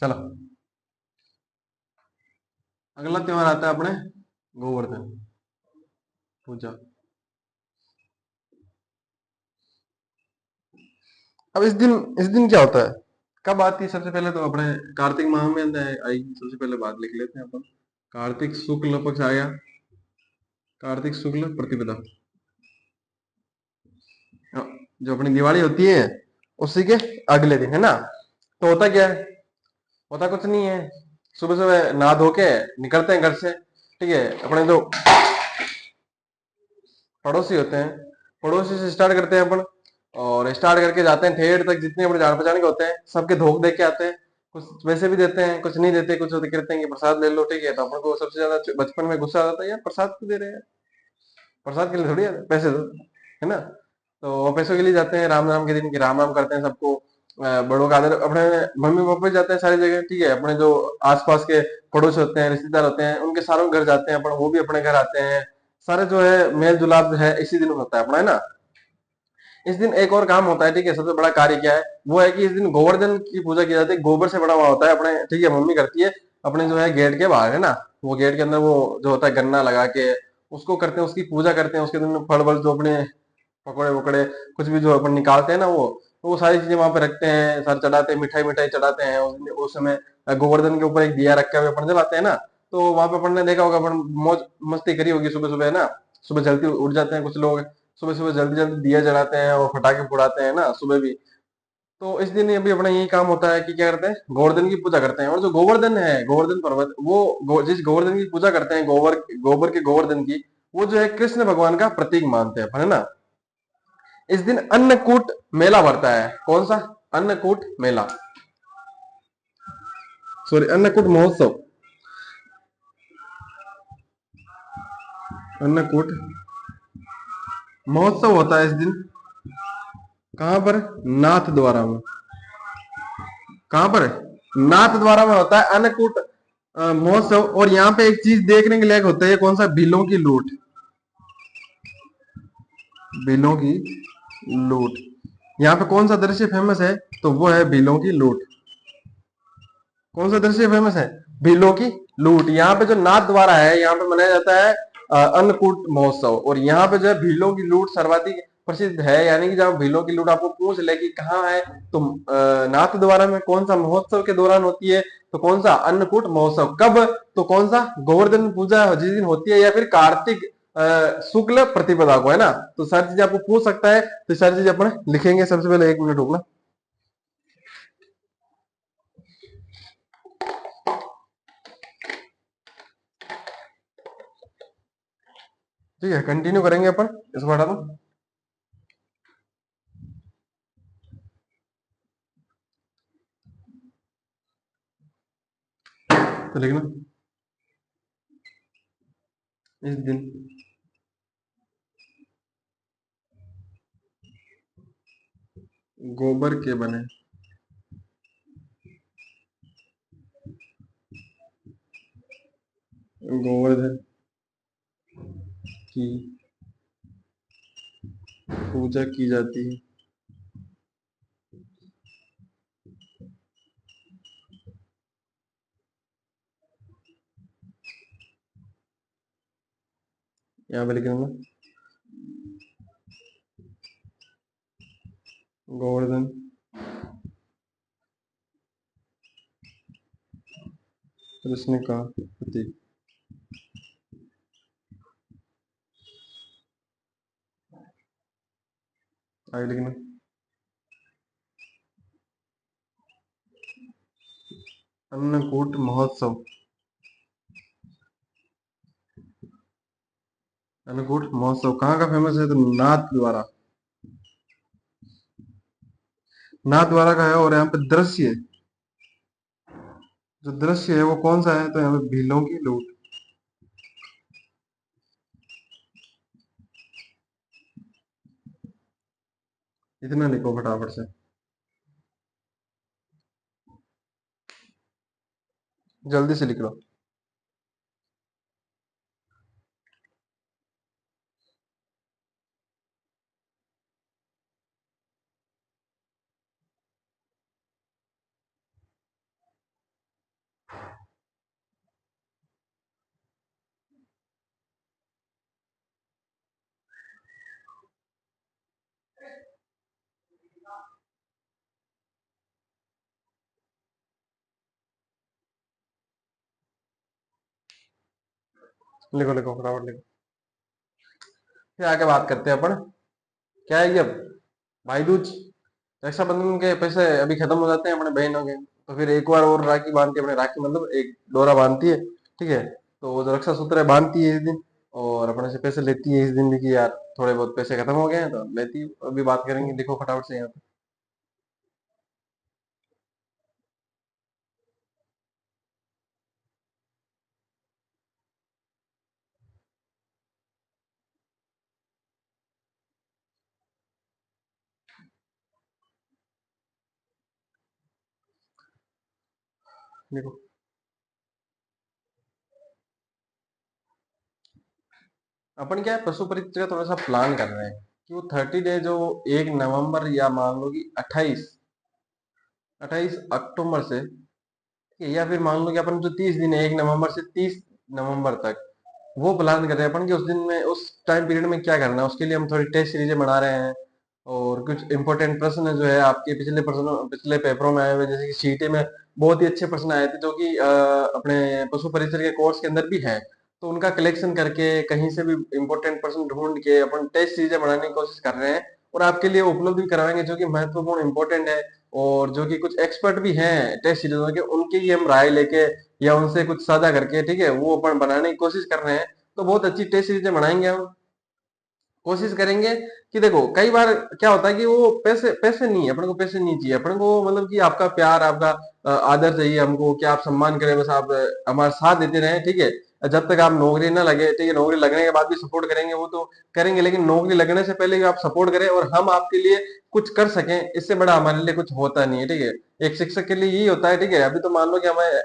Speaker 1: चलो, अगला त्योहार आता है अपने गोवर्धन पूजा। अब इस दिन क्या होता है, कब आती है? सबसे पहले तो अपने कार्तिक माह में आई। सबसे पहले बात लिख लेते हैं अपन। कार्तिक शुक्ल पक्ष आया, कार्तिक शुक्ल प्रतिपदा। जो अपनी दिवाली होती है उसी के अगले दिन, है ना? तो होता क्या है? होता कुछ नहीं है। सुबह सुबह नहा धो के निकलते हैं घर से, ठीक है? अपने जो पड़ोसी होते हैं, पड़ोसी से स्टार्ट करते हैं अपन, और स्टार्ट करके जाते हैं ठेठ तक। जितने अपने जान पहचान के होते हैं सबके धोख दे के आते हैं। कुछ वैसे भी देते हैं, कुछ नहीं देते, कुछ होते कहते हैं कि प्रसाद ले लो, ठीक है? तो अपन को सबसे ज्यादा बचपन में गुस्सा आता है, यार प्रसाद क्यों दे रहे हैं? प्रसाद के लिए थोड़ी पैसे दो, है ना? तो वो पैसों के लिए जाते हैं। राम राम के दिन की राम राम करते हैं सबको। बड़ों का आदर, अपने मम्मी पापा भी जाते हैं सारी जगह, ठीक है? अपने जो आसपास के पड़ोस होते हैं, रिश्तेदार होते हैं, उनके सारों के घर जाते हैं अपन, वो भी अपने घर आते हैं। सारे जो है मेल जुलाप जो है इसी दिन होता है अपना, है ना? इस दिन एक और काम होता है, ठीक है। सबसे बड़ा कार्य क्या है, वो है कि इस दिन गोवर्धन की पूजा की जाती है। गोबर से बना हुआ होता है अपने, ठीक है, मम्मी करती है अपने जो है गेट के बाहर, है ना। वो गेट के अंदर वो जो होता है गन्ना लगा के उसको करते हैं, उसकी पूजा करते हैं। उसके दिन फल वल जो अपने पकौड़े वकौड़े कुछ भी जो अपन निकालते हैं ना, वो सारी चीजें वहां पे रखते हैं, सर चढ़ाते हैं, मिठाई मिठाई चढ़ाते हैं। उस समय गोवर्धन के ऊपर एक दिया रखा हुआ अपन जलाते हैं ना। तो वहां पे अपन ने देखा होगा, अपन मौज मस्ती करी होगी सुबह सुबह, है ना। सुबह जल्दी उठ जाते हैं कुछ लोग, सुबह सुबह जल्दी जल्दी दिया जलाते हैं और पटाखे फुड़ाते हैं ना सुबह भी। तो इस दिन भी अपना यही काम होता है कि क्या करते हैं, गोवर्धन की पूजा करते हैं। और जो गोवर्धन है, गोवर्धन पर्वत, जिस गोवर्धन की पूजा करते हैं, गोबर गोबर के गोवर्धन की, वो जो है कृष्ण भगवान का प्रतीक मानते हैं, है ना। इस दिन अन्नकूट मेला भरता है। कौन सा? अन्नकूट मेला, सॉरी, अन्नकूट महोत्सव। अन्नकूट महोत्सव होता है इस दिन। कहां पर? नाथ द्वारा में। कहां पर? नाथ द्वारा में होता है अन्नकूट महोत्सव। और यहाँ पे एक चीज देखने के लायक होता है, कौन सा? भीलों की लूट। भीलों की लूट। यहाँ पे कौन सा दृश्य फेमस है? तो वो है भीलों की लूट। कौन सा दृश्य फेमस है? भीलों की लूट। यहाँ पे जो नाथ द्वारा है, यहाँ पे मनाया जाता है अन्नकूट महोत्सव। और यहाँ पे जो है भीलों की लूट सर्वाधिक प्रसिद्ध है। यानी कि जब भीलों की लूट आपको पूछ ले कि कहाँ है, तो नाथ द्वारा में कौन सा महोत्सव के दौरान होती है, तो कौन सा? अन्नकूट महोत्सव। कब? तो कौन सा? गोवर्धन पूजा जिस दिन होती है, या फिर कार्तिक शुक्ल प्रतिपदा को, है ना। तो सारी चीजें आपको पूछ सकता है, तो सारी चीजें अपन लिखेंगे। सबसे पहले 1 मिनट रुकना। ठीक है, कंटिन्यू करेंगे अपन, इसको हटा दो। तो लिखना, इस दिन गोबर के बने गोवर्धन की पूजा की जाती है। यहाँ पे लिख देना, गोवर्धन कृष्ण का प्रतीक। आगे लिखना, अन्नकूट महोत्सव। अन्नकूट महोत्सव कहाँ का फेमस है? तो नाथ द्वारा, नाथ द्वारा का है। और यहाँ पे दृश्य, जो दृश्य है वो कौन सा है? तो यहाँ पे भीलों की लूट। इतना लिखो फटाफट से, जल्दी से लिख लो। लिखो लिखो फटाफट लिखो। फिर आगे बात करते हैं अपन। क्या है ये अब? भाई दूज, रक्षाबंधन के पैसे अभी खत्म हो जाते हैं अपने बहनों के। तो फिर एक बार और राखी बांधती है अपने, राखी मतलब एक डोरा बांधती है, ठीक है। तो वो जो रक्षा सूत्र है बांधती है इस दिन, और अपने से पैसे लेती है इस दिन भी, कि यार थोड़े बहुत पैसे खत्म हो गए हैं तो लेती है। अभी बात करेंगे, देखो फटाफट से यहाँ पे देखो। अपन क्या है, पशु परिचय का थोड़ा सा प्लान कर रहे हैं। कि वो 30 डे जो 1 नवंबर या मान लो कि 28 अक्टूबर से, ठीक है, या फिर मान लो कि अपन जो 30 दिन है 1 नवंबर से 30 नवंबर तक, वो प्लान कर रहे हैं अपन कि उस दिन में उस टाइम पीरियड में क्या करना है। उसके लिए हम थोड़ी टेस्ट सीरीजें बना रहे हैं, और कुछ इंपॉर्टेंट प्रश्न जो है आपके पिछले पेपरों में आए हुए, जैसे कि सीटी में बहुत ही अच्छे प्रश्न आए थे जो कि अपने पशु परिचर के कोर्स के अंदर भी है। तो उनका कलेक्शन करके कहीं से भी इंपॉर्टेंट प्रश्न ढूंढ के अपन टेस्ट सीरीजें बनाने की कोशिश कर रहे हैं, और आपके लिए उपलब्ध भी करवाएंगे जो कि महत्वपूर्ण इंपॉर्टेंट है। और जो कि कुछ एक्सपर्ट भी हैं टेस्ट सीरीजों के, उनकी ही हम राय लेके या उनसे कुछ साझा करके, ठीक है, वो अपन बनाने की कोशिश कर रहे हैं। तो बहुत अच्छी टेस्ट सीरीजें बनाएंगे हम। कोशिश करेंगे कि देखो कई बार क्या होता है कि वो पैसे पैसे नहीं है, अपने को पैसे नहीं चाहिए, अपने को मतलब कि आपका प्यार, आपका आदर चाहिए हमको, कि आप सम्मान करें, बस आप हमारा साथ देते रहें, ठीक है। जब तक आप नौकरी ना लगे, ठीक है, नौकरी लगने के बाद भी सपोर्ट करेंगे वो तो करेंगे, लेकिन नौकरी लगने से पहले भी आप सपोर्ट करें और हम आपके लिए कुछ कर सकें, इससे बड़ा हमारे लिए कुछ होता नहीं है, ठीक है। एक शिक्षक के लिए यही होता है, ठीक है। अभी तो मान लो कि हमें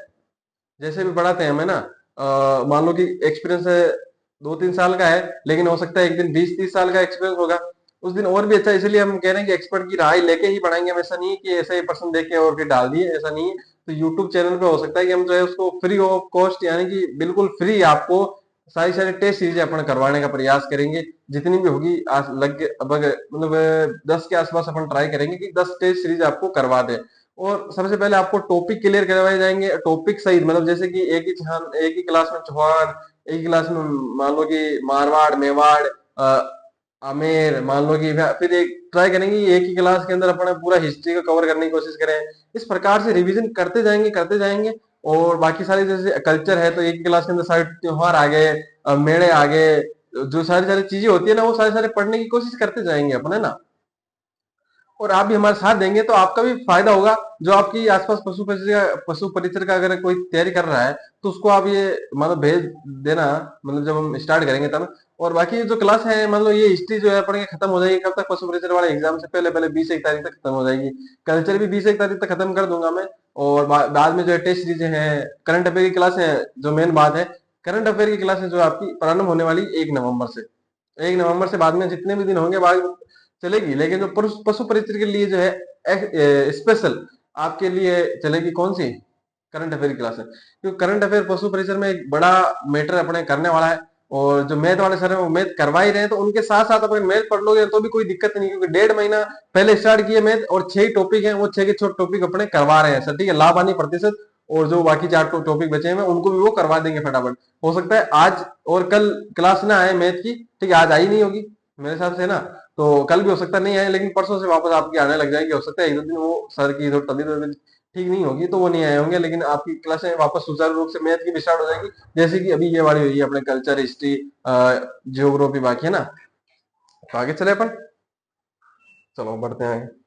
Speaker 1: जैसे भी पढ़ाते हैं हमें ना, मान लो कि एक्सपीरियंस है 2-3 साल का है, लेकिन हो सकता है एक दिन 20-30 साल का एक्सपीरियंस होगा, उस दिन और भी अच्छा। इसलिए हम कह रहे हैं कि एक्सपर्ट की राय लेके ही पढ़ाएंगे हम। ऐसा नहीं है कि ऐसा ही पर्सन देख के और फिर डाल दिए, ऐसा नहीं है। तो यूट्यूब चैनल पे हो सकता है कि हम जो है उसको फ्री ऑफ कॉस्ट, यानी कि बिल्कुल फ्री आपको सारी सारी टेस्ट सीरीज अपन करवाने का प्रयास करेंगे, जितनी भी होगी। आज लग के अब मतलब 10 के आसपास अपन ट्राई करेंगे कि 10 टेस्ट सीरीज आपको करवा दे। और सबसे पहले आपको टॉपिक क्लियर करवाए जाएंगे, टॉपिक सहित, मतलब जैसे कि एक ही क्लास में चौहान, एक ही क्लास में मान लो कि मारवाड़, मेवाड़, आमेर, मान लो कि फिर एक ट्राई करेंगे कि एक ही क्लास के अंदर अपना पूरा हिस्ट्री को कवर करने की कोशिश करें। इस प्रकार से रिवीजन करते जाएंगे। और बाकी सारे जैसे कल्चर है तो एक ही क्लास के अंदर सारे त्योहार आ गए, मेले आ गए, जो सारी सारी चीजें होती है ना, वो सारे सारे पढ़ने की कोशिश करते जाएंगे अपन, है ना। और आप भी हमारे साथ देंगे तो आपका भी फायदा होगा। जो आपकी आसपास पशु परिचर का अगर कोई तैयारी कर रहा है, तो उसको आप ये मतलब भेज देना, मतलब जब हम स्टार्ट करेंगे तब। और बाकी जो क्लास है, मान लो ये हिस्ट्री जो है पढ़ के खत्म हो जाएगी कब तक, पशु परिचर वाले एग्जाम से पहले पहले 20-1 तारीख तक खत्म हो जाएगी। कल्चर भी 20-1 तारीख तक खत्म कर दूंगा मैं। और बाद में जो है टेस्ट सीरीजें हैं, करंट अफेयर की क्लास है, जो मेन बात है, करंट अफेयर की क्लास है जो आपकी प्रारंभ होने वाली 1 नवंबर से। 1 नवंबर से बाद में जितने भी दिन होंगे बाद चलेगी, लेकिन जो पशु परिचर के लिए जो है स्पेशल आपके लिए चलेगी कौन सी, करंट अफेयर की क्लास है। क्योंकि करंट अफेयर पशु परिचर में एक बड़ा मैटर अपने करने वाला है। और जो मैथ वाले सर है वो मैथ करवा ही रहे हैं, तो उनके साथ साथ अपन मैथ पढ़ लोगे तो भी कोई दिक्कत नहीं, क्योंकि 1.5 महीना पहले स्टार्ट किए मैथ, और 6 टॉपिक हैं, वो 6 के 6 टॉपिक अपने करवा रहे हैं सर, ठीक है, लाभ हानि प्रतिशत। और जो बाकी 4 टॉपिक बचे हैं उनको भी वो करवा देंगे फटाफट। हो सकता है आज और कल क्लास ना आए मैथ की, ठीक है, आज आई नहीं होगी मेरे हिसाब से ना, तो कल भी हो सकता नहीं आए, लेकिन परसों से वापस आपकी आने लग जाएगी। हो सकता है 1-2 दिन वो सर की जो तबीयत ठीक नहीं होगी तो वो नहीं आए होंगे, लेकिन आपकी क्लासें वापस सुचारू रूप से मैथ की भी स्टार्ट हो जाएगी, जैसे कि अभी ये वाली हुई है अपने कल्चर, हिस्ट्री, जियोग्राफी बाकी है ना। तो आगे चले अपन, चलो बढ़ते हैं आगे।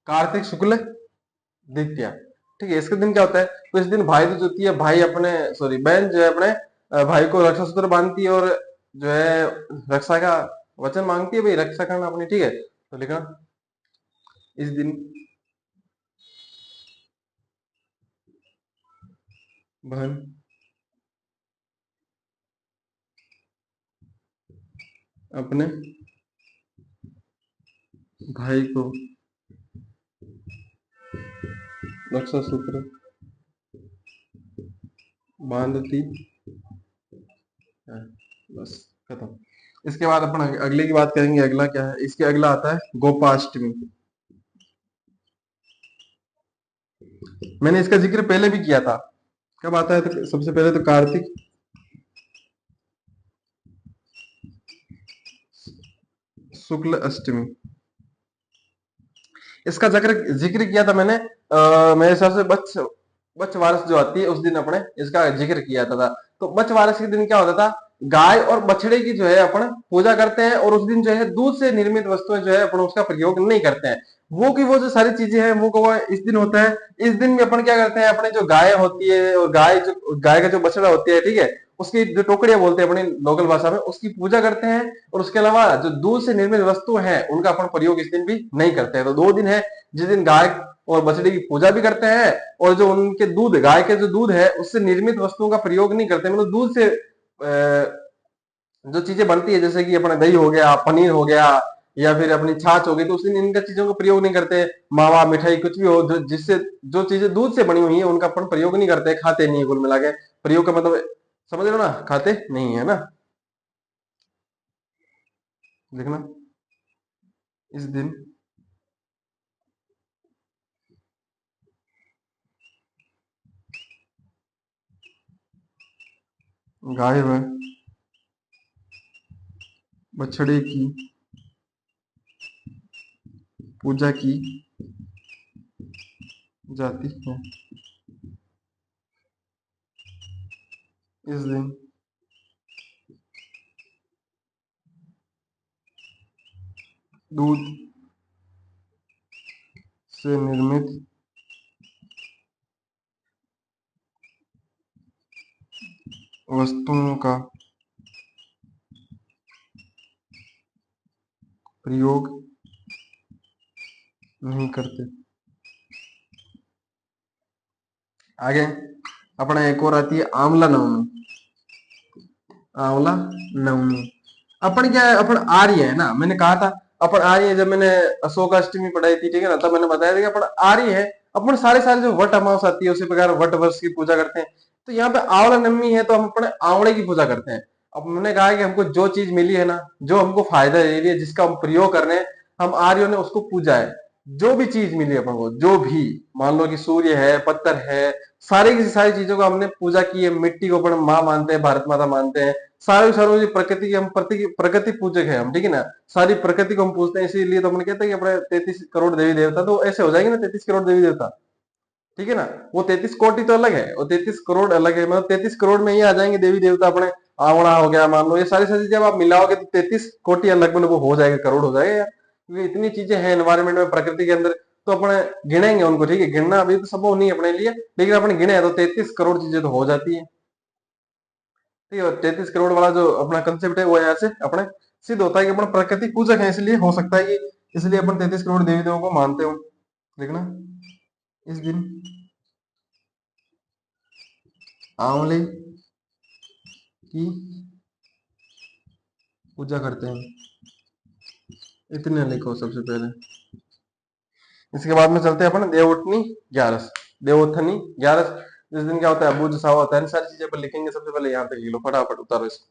Speaker 1: कार्तिक शुक्ल द्वितीया, ठीक है। इसके दिन क्या होता है, तो इस दिन भाई दूज होती है, भाई अपने सॉरी बहन जो है अपने भाई को रक्षा सूत्र बांधती है, और जो है रक्षा का वचन मांगती है, भाई रक्षा करना अपनी, ठीक है। तो लिखना इस दिन बहन अपने भाई को रक्षा सूत्र बांधती है, बस खत्म। इसके बाद अपन अगले की बात करेंगे। अगला क्या है, इसके अगला आता है गोपाष्टमी। मैंने इसका जिक्र पहले भी किया था। कब आता है, तो सबसे पहले तो कार्तिक शुक्ल अष्टमी। इसका जिक्र जिक्र किया था मैंने, मेरे हिसाब से बच वारस जो आती है उस दिन अपने इसका जिक्र किया था। तो बच वारस के दिन क्या होता था, गाय और बछड़े की जो है अपन पूजा करते हैं, और उस दिन जो है दूध से निर्मित वस्तुएं जो है अपन उसका प्रयोग नहीं करते हैं। वो जो सारी चीजें हैं वो इस दिन होता है। इस दिन में अपन क्या करते हैं, अपने जो गाय होती है और गाय का जो बछड़ा होती है, ठीक है, उसकी जो टोकरियां बोलते हैं अपनी लोकल भाषा में, उसकी पूजा करते हैं। और उसके अलावा जो दूध से निर्मित वस्तु है उनका अपन प्रयोग इस दिन भी नहीं करते हैं। तो 2 दिन है जिस दिन गाय और बछड़े की पूजा भी करते हैं, और जो उनके दूध, गाय के जो दूध है उससे निर्मित वस्तुओं का प्रयोग नहीं करते, मतलब दूध से जो चीजें बनती है, जैसे कि अपना दही हो गया, पनीर हो गया, या फिर अपनी छाछ हो गई, तो उस दिन इनका चीजों का प्रयोग नहीं करते। मावा, मिठाई, कुछ भी हो जिससे जो चीजें दूध से बनी हुई है उनका अपन प्रयोग नहीं करते, खाते नहीं है कुल मिला के। प्रयोग का मतलब समझ रहे हो ना, खाते नहीं है ना। देखना इस दिन गाय व बछड़े की पूजा की जाती है। इस दिन दूध से निर्मित वस्तुओं का प्रयोग नहीं करते। आगे अपना एक और आती है आंवला नवमी। आंवला नवमी अपन क्या है, अपन आर्य है ना, मैंने कहा था अपन आर्य है। जब मैंने अशोक अष्टमी पढ़ाई थी, ठीक है ना, तब मैंने बताया था कि अपन आर्य है। अपन सारे सारे जो वट अमावस आती है उसी प्रकार वट वर्ष की पूजा करते हैं। तो यहाँ पे आंवला नवमी है तो हम अपने आंवले की पूजा करते हैं। अब मैंने कहा कि हमको जो चीज मिली है ना, जो हमको फायदा दे रही है, जिसका हम प्रयोग कर रहे हैं, हम आर्यों ने उसको पूजा है। जो भी चीज मिली अपन को, जो भी, मान लो कि सूर्य है, पत्थर है, सारी की सारी चीजों को हमने पूजा की है। मिट्टी को अपन माँ मानते हैं, भारत माता मानते हैं। सारे सारों की प्रकृति की हम प्रकृति पूजक है हम, ठीक है ना। सारी प्रकृति को हम पूजते हैं, इसीलिए तो अपन कहते हैं कि अपने 33 करोड़ देवी देवता, तो ऐसे हो जाएंगे ना 33 करोड़ देवी देवता, ठीक है ना। वो 33 कोटि तो अलग है, वो 33 करोड़ अलग है, मतलब 33 करोड़ में ही आ जाएंगे देवी देवता अपने। आवड़ा हो गया, मान लो, ये सारी सारी जब आप मिलाओगे तो 33 कोटि अलग, मतलब वो हो जाएगा, करोड़ हो जाएगा यार, क्योंकि इतनी चीजें हैं एनवायरमेंट में, प्रकृति के अंदर। तो अपने गिनेंगे उनको, ठीक है, गिनना अभी तो संभव नहीं है अपने लिए, लेकिन अपने गिने तो 33 करोड़ चीजें तो हो जाती है। ठीक है, 33 करोड़ वाला जो अपना कंसेप्ट है वो यहाँ से अपने सिद्ध होता है कि अपना प्रकृति पूजक है, इसलिए हो सकता है कि इसलिए अपन 33 करोड़ देवी देवों को मानते हो। देखना इस दिन आंवले की पूजा करते हैं। इतने लिखो सबसे पहले। इसके बाद में चलते हैं अपन देवउठनी ग्यारस, देवोत्थनी ग्यारस। इस दिन क्या होता है, बुध सावा होता है, इन सारी चीजें पर लिखेंगे। सबसे पहले यहाँ पे लिख लो, फटाफट उतारो इसको।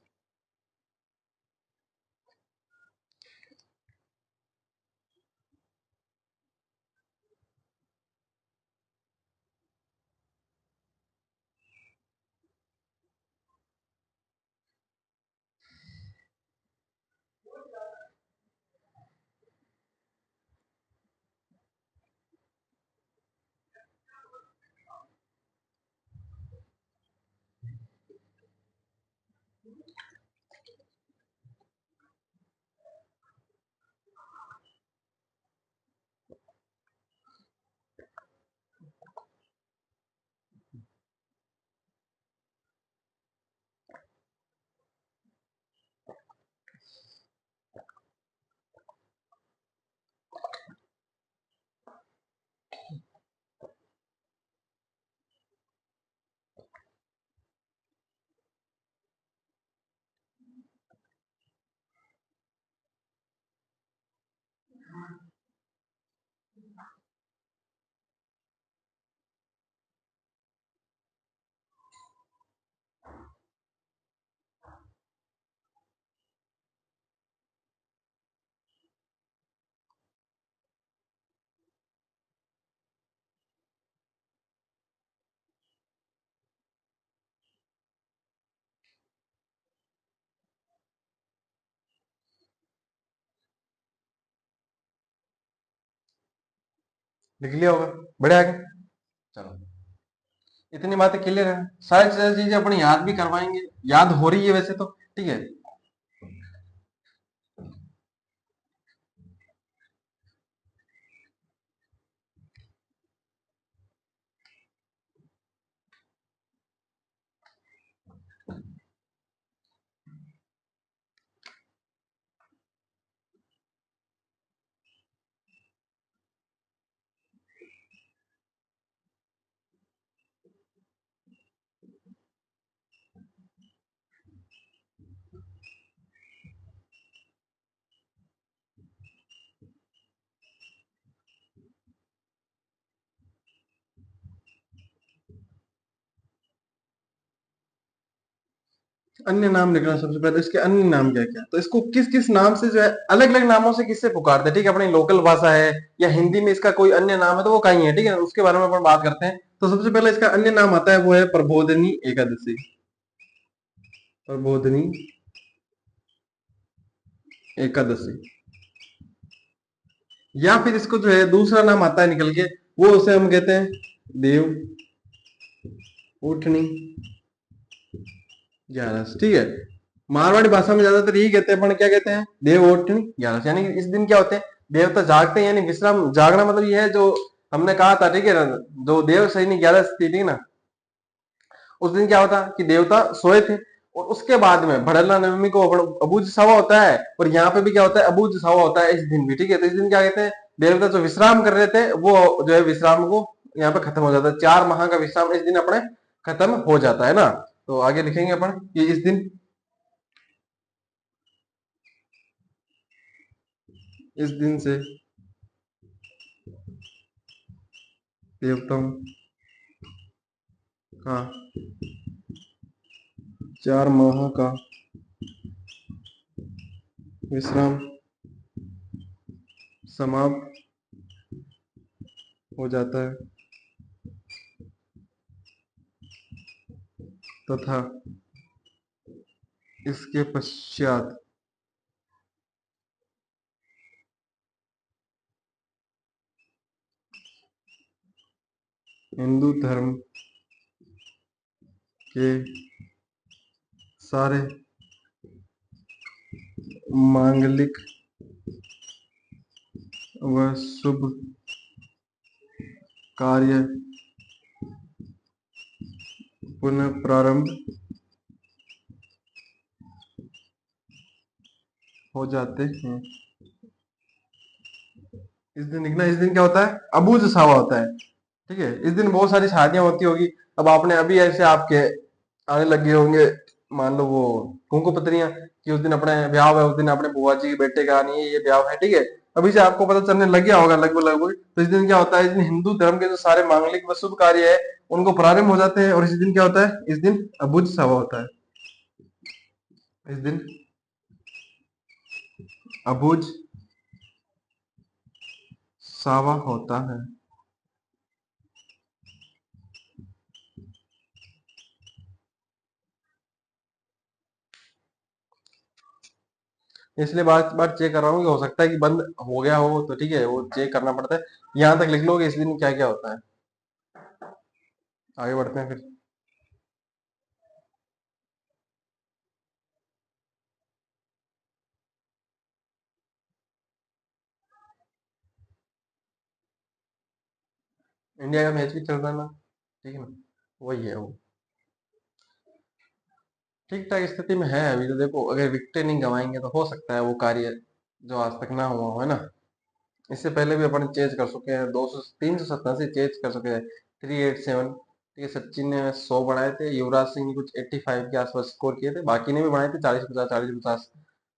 Speaker 1: लिख लिया होगा। बढ़िया आगे। चलो, इतनी बातें क्लियर है, सारी सारी चीजें अपनी याद भी करवाएंगे, याद हो रही है वैसे तो, ठीक है। अन्य नाम लिखना सबसे पहले, इसके अन्य नाम क्या क्या, तो इसको किस किस नाम से जो है, अलग अलग नामों से किससे पुकारते हैं, ठीक है। अपनी लोकल भाषा है या हिंदी में इसका कोई अन्य नाम है तो वो कहीं है, ठीक है, उसके बारे में अपन बात करते हैं। तो सबसे पहले इसका अन्य नाम आता है, वो है प्रबोधिनी एकादशी। प्रबोधिनी एकादशी। या फिर इसको जो है दूसरा नाम आता है निकल के, वो उसे हम कहते हैं देव उठनी ग्यारस, ठीक है। मारवाड़ी भाषा में ज्यादातर यही कहते हैं, अपन क्या कहते हैं, देव उठनी ग्यारस। यानी कि इस दिन क्या होते हैं, देवता जागते हैं, यानी विश्राम, जागना मतलब ये है जो हमने कहा था, ठीक है ना, जो देव सैनी ग्यारस थी, ठीक है ना, उस दिन क्या होता कि देवता सोए थे। और उसके बाद में भड़ला नवमी को अबूझ सवा होता है, और यहाँ पे भी क्या होता है, अबूझ सवा होता है इस दिन भी, ठीक है। तो इस दिन क्या कहते हैं, देवता जो विश्राम कर रहे थे वो जो है विश्राम को यहाँ पे खत्म हो जाता है, 4 माह का विश्राम इस दिन अपने खत्म हो जाता है ना। तो आगे लिखेंगे अपन कि इस दिन से देवताओं का 4 माह का विश्राम समाप्त हो जाता है, तथा इसके पश्चात हिंदू धर्म के सारे मांगलिक व शुभ कार्य पुनः प्रारंभ हो जाते हैं। इस दिन लिखना, इस दिन क्या होता है, अबूझ सावा होता है, ठीक है। इस दिन बहुत सारी शादियां होती होगी। अब आपने अभी ऐसे आपके आने लगे होंगे, मान लो वो कुंकू पत्रियां, कि उस दिन अपने ब्याह है, उस दिन अपने बुआ जी के बेटे का नहीं ये ब्याह है, ठीक है। अभी से आपको पता चलने लग गया होगा लगभग लगभग। तो इस दिन क्या होता है, इस दिन हिंदू धर्म के जो सारे मांगलिक व शुभ कार्य है उनको प्रारंभ हो जाते हैं। और इस दिन क्या होता है, इस दिन अबुझ सावा होता है। इस दिन अबुझ सावा होता है। इसलिए बार बार चेक कर रहा हूँ कि हो सकता है कि बंद हो गया हो, तो ठीक है, वो चेक करना पड़ता है। यहाँ तक लिख लो कि इस दिन क्या क्या होता है। आगे बढ़ते हैं फिर। इंडिया का मैच भी चल रहा है ना, ठीक है ना, वही है वो। ठीक ठाक स्थिति में है अभी तो। देखो, अगर विकेटें नहीं गवाएंगे तो हो सकता है वो कार्य जो आज तक ना हुआ हो, है ना। इससे पहले भी अपन चेज कर चुके हैं, 387 चेज कर चुके हैं, 387, ठीक है। सचिन ने 100 बनाए थे, युवराज सिंह ने कुछ 85 के आसपास स्कोर किए थे, बाकी ने भी बनाए थे 40-50, 40-50।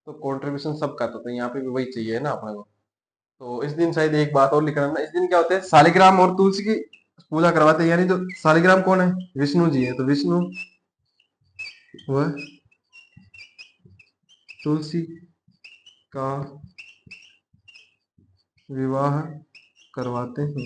Speaker 1: तो कंट्रीब्यूशन सबका था, तो यहाँ पे भी वही चाहिए ना अपने को। तो इस दिन शायद एक बात और लिखना ना, इस दिन क्या होता है, शालिग्राम और तुलसी की पूजा करवाते हैं। यानी जो शालिग्राम कौन है, विष्णु जी है, तो विष्णु वह तुलसी का विवाह करवाते हैं।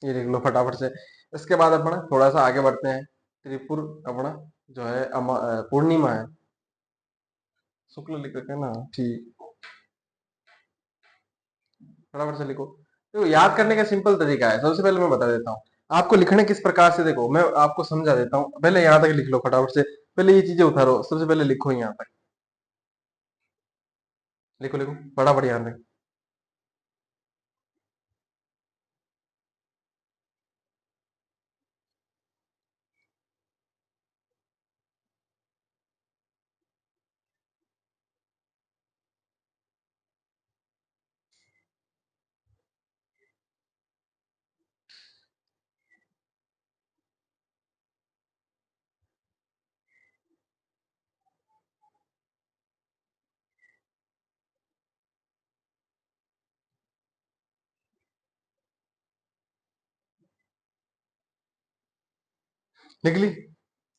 Speaker 1: ये लिख लो फटाफट से। इसके बाद अपना थोड़ा सा आगे बढ़ते हैं, त्रिपुर अपना जो है पूर्णिमा है। शुक्ल लिख रखे ना, ठीक। फटाफट से लिखो। देखो याद करने का सिंपल तरीका है, सबसे पहले मैं बता देता हूँ आपको लिखने किस प्रकार से। देखो मैं आपको समझा देता हूँ, पहले यहाँ तक लिख लो फटाफट से। पहले ये चीजें उतारो, सबसे पहले लिखो यहाँ तक। लिखो लिखो फटाफट यहाँ तक। लिख ली।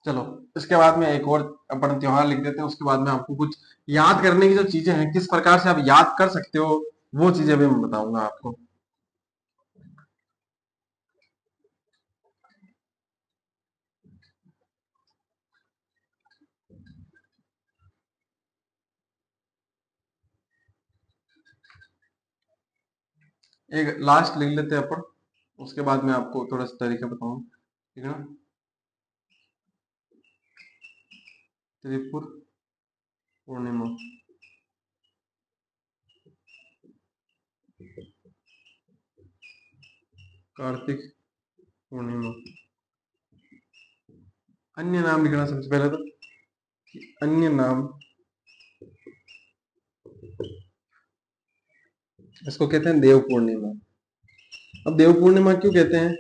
Speaker 1: चलो इसके बाद में एक और अपन त्योहार लिख देते हैं, उसके बाद में आपको कुछ याद करने की जो चीजें हैं, किस प्रकार से आप याद कर सकते हो, वो चीजें भी मैं बताऊंगा आपको। एक लास्ट लिख लेते हैं अपन, उसके बाद में आपको थोड़ा सा तरीका बताऊं, ठीक है ना। त्रिपुर पूर्णिमा, कार्तिक पूर्णिमा। अन्य नाम लिखना सबसे पहले तो, अन्य नाम, इसको कहते हैं देव पूर्णिमा। अब देव पूर्णिमा क्यों कहते हैं,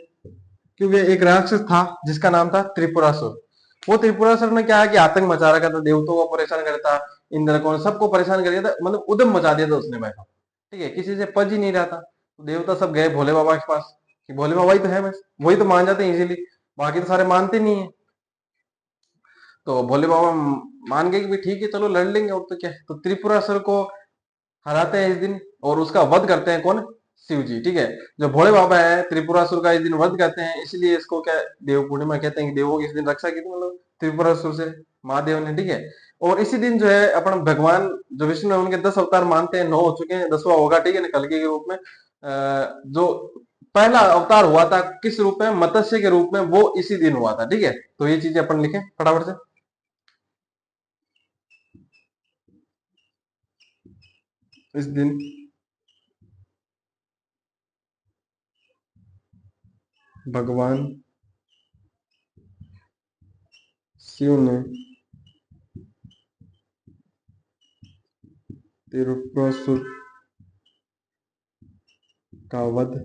Speaker 1: क्योंकि एक राक्षस था जिसका नाम था त्रिपुरासुर। वो त्रिपुरासुर ने क्या है कि आतंक मचा रखा था, देवताओं को परेशान करता, इंद्र को सबको परेशान कर दिया था, मतलब उद्यम मचा दिया था उसने भाई। ठीक है, किसी से पच ही नहीं रहा था। तो देवता सब गए भोले बाबा के पास कि भोले बाबा ही तो है बस, वही तो मान जाते हैं इजीली, बाकी तो सारे मानते नहीं है। तो भोले बाबा मान गए कि भी ठीक है चलो लड़ लेंगे, और तो क्या है। तो त्रिपुरासुर को हराते हैं इस दिन, और उसका वध करते हैं कौन, शिव जी। ठीक है, जो भोले बाबा है त्रिपुरासुर का इस दिन वध करते हैं, इसलिए इसको क्या देव पूर्णिमा कहते हैं कि देवों की इस दिन रक्षा की थी, मतलब त्रिपुरासुर से महादेव ने। ठीक है, और इसी दिन जो है अपन भगवान जो विष्णु है उनके 10 अवतार मानते हैं, 9 हो चुके हैं, 10वां होगा। ठीक है ना, कल्कि के रूप में। जो पहला अवतार हुआ था किस रूप में, मत्स्य के रूप में, वो इसी दिन हुआ था। ठीक है, तो ये चीजें अपन लिखें फटाफट से। इस दिन भगवान शिव ने त्रिपुरासुर का वध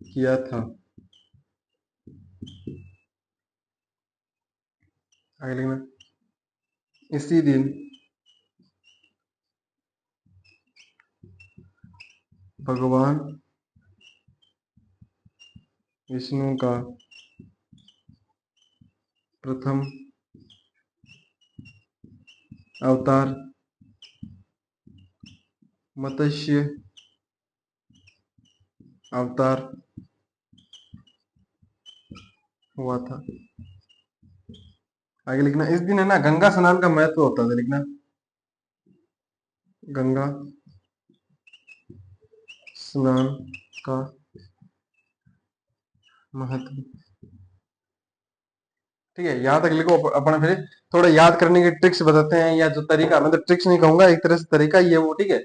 Speaker 1: किया था। आगे लिखना, इसी दिन भगवान विष्णु का प्रथम अवतार मत्स्य अवतार हुआ था। आगे लिखना, इस दिन है ना गंगा स्नान का महत्व होता था। लिखना, गंगा स्नान का महत्व। ठीक है, यहाँ तक लिखो। अपन फिर थोड़ा याद करने की ट्रिक्स बताते हैं, या जो तरीका, मैं तो ट्रिक्स नहीं कहूंगा, एक तरह से तरीका ही है वो। ठीक है,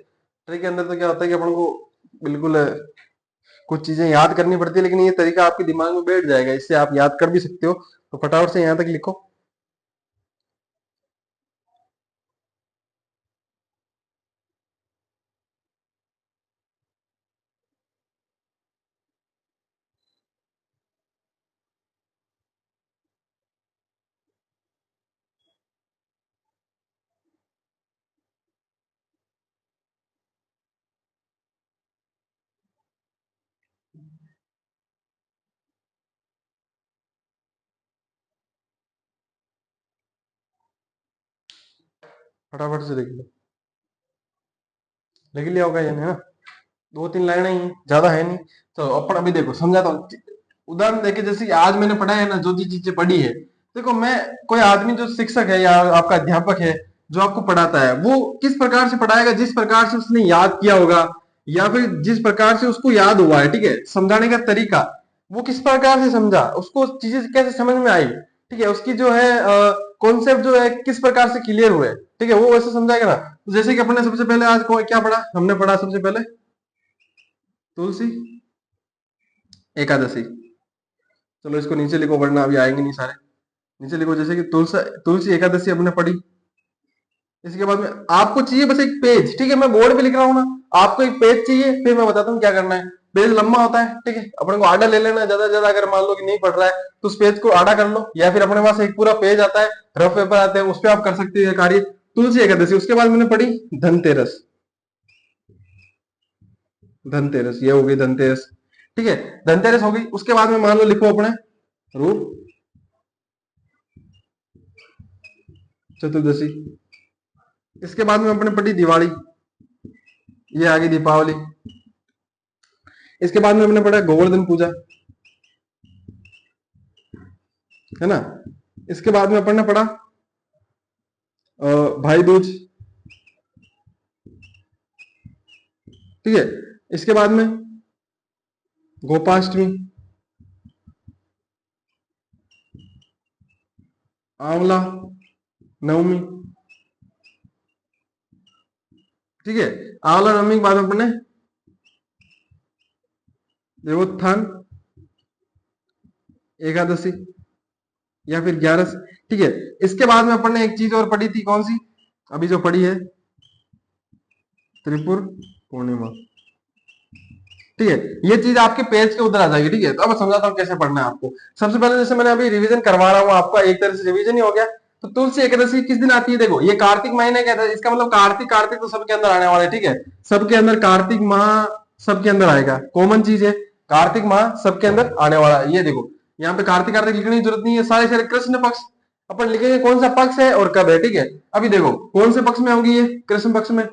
Speaker 1: ट्रिक के अंदर तो क्या होता है कि अपन को बिल्कुल कुछ चीजें याद करनी पड़ती है, लेकिन ये तरीका आपके दिमाग में बैठ जाएगा, इससे आप याद कर भी सकते हो। तो फटाफट से यहाँ तक लिखो। फटाफट से लिख लो। लिख लिया होगा ये, है ना। 2-3 लाइन ही है, ज्यादा है नहीं। तो अपन अभी देखो समझाता हूँ। उदाहरण देखिए, जैसे कि आज मैंने पढ़ा है ना, जो जी चीजें पढ़ी है, देखो मैं, कोई आदमी जो शिक्षक है या आपका अध्यापक है जो आपको पढ़ाता है, वो किस प्रकार से पढ़ाएगा, जिस प्रकार से उसने याद किया होगा या फिर जिस प्रकार से उसको याद हुआ है, ठीक है, समझाने का तरीका, वो किस प्रकार से समझा, उसको चीजें कैसे समझ में आई, ठीक है, उसकी जो है कॉन्सेप्ट जो है किस प्रकार से क्लियर हुए, ठीक है, वो वैसे समझाएगा ना। तो जैसे कि अपने सबसे पहले आज को क्या पढ़ा, हमने पढ़ा सबसे पहले तुलसी एकादशी। चलो इसको नीचे लिखो वरना अभी आएंगे नहीं सारे। नीचे लिखो जैसे कि तुलसी तुलसी एकादशी हमने पढ़ी। इसके बाद में आपको चाहिए बस एक पेज, ठीक है, मैं बोर्ड पे लिख रहा हूँ ना, आपको एक पेज चाहिए, फिर मैं बताता हूँ क्या करना है। पेज लंबा होता है, ठीक है, अपने को आड़ा ले लेना, ज्यादा ज्यादा अगर मान लो कि नहीं पढ़ रहा है तो उस पेज को आड़ा कर लो, या फिर अपने पास एक पूरा पेज आता है, रफ पेपर आते हैं, उस पर आप कर सकते हैं कार्य। तुलसी एकादशी, उसके बाद मैंने पढ़ी धनतेरस। धनतेरस ये हो गई धनतेरस, ठीक है, धनतेरस हो गई। उसके बाद में मान लो लिखो अपने रूप चतुर्दशी। इसके बाद में अपने पढ़ी दिवाली, ये आ गई दीपावली। इसके बाद में हमने पढ़ा गोवर्धन पूजा, है ना। इसके बाद में अपन ने पढ़ा भाई दूज, ठीक है। इसके बाद में गोपाष्टमी, आंवला नवमी, ठीक है। आंवला नवमी के बाद में अपन ने देवोत्थान एकादशी या फिर 11, ठीक है। इसके बाद में अपन ने एक चीज और पढ़ी थी, कौन सी, अभी जो पढ़ी है त्रिपुर पूर्णिमा, ठीक है। ये चीज आपके पेज के उधर आ जाएगी, ठीक है। तो अब मैं समझाता हूँ कैसे पढ़ना है आपको। सबसे पहले जैसे मैंने अभी रिवीजन करवा रहा हूँ आपका, एक तरह से रिवीजन ही हो गया। तो तुलसी एकादशी किस दिन आती है, देखो ये कार्तिक महीने का है, इसका मतलब कार्तिक, कार्तिक तो सबके अंदर आने वाला है, ठीक है, सबके अंदर कार्तिक माह सबके अंदर आएगा, कॉमन चीज है, कार्तिक माह सबके अंदर आने वाला है। ये देखो यहाँ पे कार्तिक कार्तिक लिखने की जरूरत नहीं है, सारे सारे कृष्ण पक्ष अपन लिखेंगे, कौन सा पक्ष है और कब है, ठीक है। अभी देखो कौन से पक्ष में होगी ये, कृष्ण पक्ष में,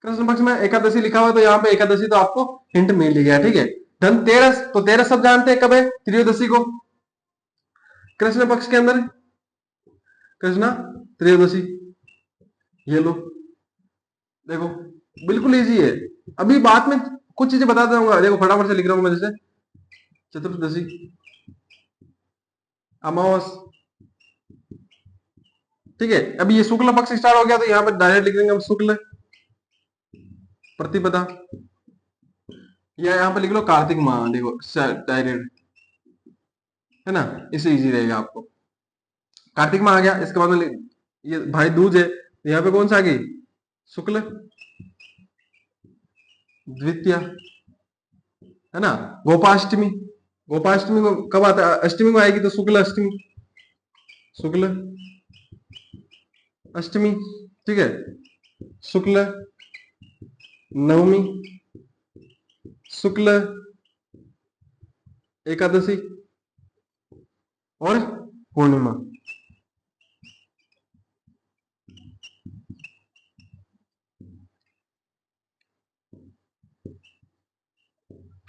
Speaker 1: कृष्ण पक्ष में एकादशी लिखा हुआ, तो यहाँ पे एकादशी तो आपको हिंट मिल ही गया, ठीक है। धनतेरस, तो तेरस सब जानते हैं कब है, त्रयोदशी को, कृष्ण पक्ष के अंदर कृष्णा त्रयोदशी, ये लो देखो बिल्कुल इजी है। अभी बाद में कुछ चीजें बता दूंगा, देखो फटाफट से लिख रहा हूं मैं, जैसे चतुर्दशी, अमावस, ठीक है। अभी ये शुक्ल पक्ष स्टार्ट हो गया, तो यहाँ पे डायरेक्ट लिख देंगे हम शुक्ल प्रतिपदा, या यहाँ पे लिख लो कार्तिक माह, देखो डायरेक्ट, है ना, इससे इजी रहेगा आपको। कार्तिक माह आ गया। इसके बाद में ये भाई दूज है, यहाँ पे कौन सा आ गई, शुक्ल द्वितीया, है ना। गोपाष्टमी, गोपाष्टमी को कब आता है, अष्टमी को आएगी, तो शुक्ल अष्टमी, शुक्ल अष्टमी, ठीक है। शुक्ल नवमी, शुक्ल एकादशी और पूर्णिमा।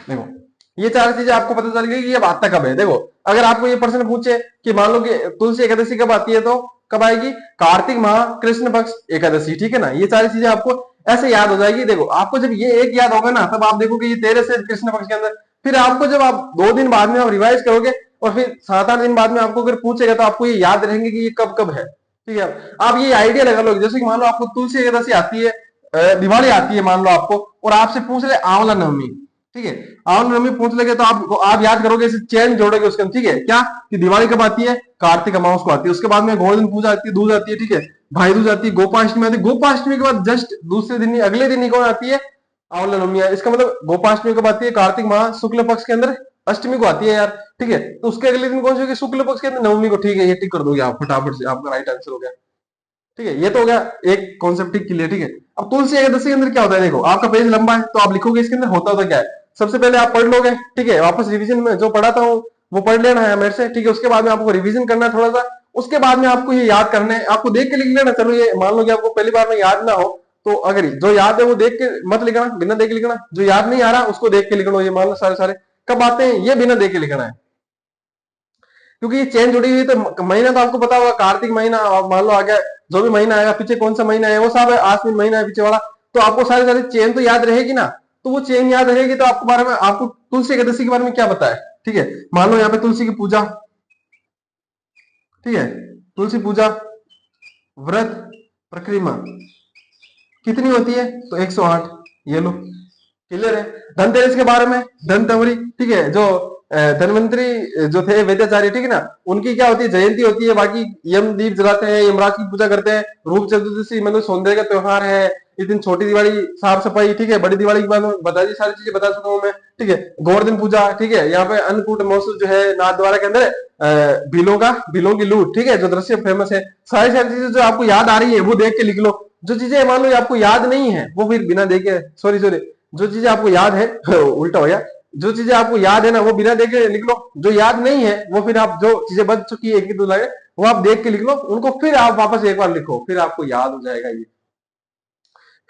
Speaker 1: देखो ये चार चीजें आपको पता चल गई कि ये आता कब है। देखो अगर आपको ये प्रश्न पूछे कि मान लो कि तुलसी एकादशी कब आती है, तो कब आएगी, कार्तिक माह कृष्ण पक्ष एकादशी, ठीक है ना। ये सारी चीजें आपको ऐसे याद हो जाएगी। देखो आपको जब ये एक याद होगा ना, तब आप देखोगे ये 13 से कृष्ण पक्ष के अंदर, फिर आपको जब आप 2 दिन बाद में आप रिवाइज करोगे और फिर 7-8 दिन बाद में आपको अगर पूछेगा, तो आपको ये याद रहेंगे कि ये कब कब है, ठीक है। आप ये आइडिया लगा लो, जैसे कि मान लो आपको तुलसी एकादशी आती है, दिवाली आती है मान लो आपको, और आपसे पूछ रहे आंवला नवमी, ठीक है, आंवला नवमी पूछ लेंगे, तो आप याद करोगे, इसे चैन जोड़ोगे उसके अंदर, ठीक है। क्या कि दिवाली कब आती है, कार्तिक अमावस को आती है, उसके बाद में गोवर्धन पूजा आती है, दूज आती है, ठीक है, भाई दूज आती है, गोपाष्टमी आती है, गोपाष्टमी के बाद जस्ट दूसरे दिन ही अगले दिन ही कौन आती है, आंवला नवमी। इसका मतलब गोपाष्टमी कब आती है, कार्तिक माह शुक्ल पक्ष के अंदर अष्टमी को आती है यार, ठीक है। तो उसके अगले दिन कौन सी होगी, शुक्ल पक्ष के अंदर नवमी को, ठीक है, ये टिक कर दोगे आप फटाफट से, आपका राइट आंसर हो गया, ठीक है। ये तो हो गया एक कॉन्सेप्ट ठीक क्लियर, ठीक है। अब तुलसी एकादशी के अंदर क्या होता है, देखो आपका पेज लंबा है, तो आप लिखोगे इसके अंदर होता होता क्या है, सबसे पहले आप पढ़ लोगे, ठीक है, वापस रिवीजन में जो पढ़ाता हूँ वो पढ़ लेना है मेरे से, ठीक है। उसके बाद में आपको रिवीजन करना है थोड़ा सा, उसके बाद में आपको ये याद करना है, आपको देख के लिख लेना। चलो ये मान लो कि आपको पहली बार में याद ना हो, तो अगर जो याद है वो देख के मत लिखना, बिना देख के लिखना, जो याद नहीं आ रहा उसको देख के लिख लो, ये मान लो सारे सारे कब आते हैं ये बिना देख के लिखना है, क्योंकि ये चेन जुड़ी हुई तो महीना तो आपको पता होगा, कार्तिक महीना और मान लो आ गया, जो भी महीना आएगा पीछे कौन सा महीना है वो सब है, आश्विन महीना है पीछे वाला, तो आपको सारी सारी चेन तो याद रहेगी ना। तो वो चेन याद रहेगी तो आपको बारे में, आपको तुलसी एकादशी के बारे में क्या पता है, ठीक है। मान लो यहाँ पे तुलसी की पूजा, ठीक है, तुलसी पूजा व्रत प्रक्रिया कितनी होती है, तो 108, ये लो क्लियर है। धनतेरस के बारे में, धनतेवरी, ठीक है, जो धनवंतरी जो थे वैद्याचार्य, ठीक है ना, उनकी क्या होती है, जयंती होती है, बाकी यम दीप जलाते हैं, यमराज की पूजा करते हैं, रूप चतुर्दशी मतलब सौंदर्य का त्योहार है, इस दिन छोटी दिवाली साफ सफाई, ठीक है, बड़ी दिवाली के बाद में बता दी, सारी चीजें बता चुका हूं मैं, ठीक है। गोवर्धन पूजा, ठीक है, यहाँ पे अन्नकूट महोत्सव जो है नाथद्वारा के अंदर भीलों की लूट, ठीक है, जो दृश्य फेमस है। सारी सारी चीजें जो आपको याद आ रही है वो देख के लिख लो, जो चीजें मान लो आपको याद नहीं है वो फिर बिना देखे, सॉरी सॉरी, जो चीजें आपको याद है उल्टा हो गया, जो चीजें आपको याद है ना वो बिना देखे लिख लो, जो याद नहीं है वो फिर आप, जो चीजें बच चुकी है एक ही दो लाइन वो आप देख के लिख लो, उनको फिर आप वापस एक बार लिखो, फिर आपको याद हो जाएगा ये।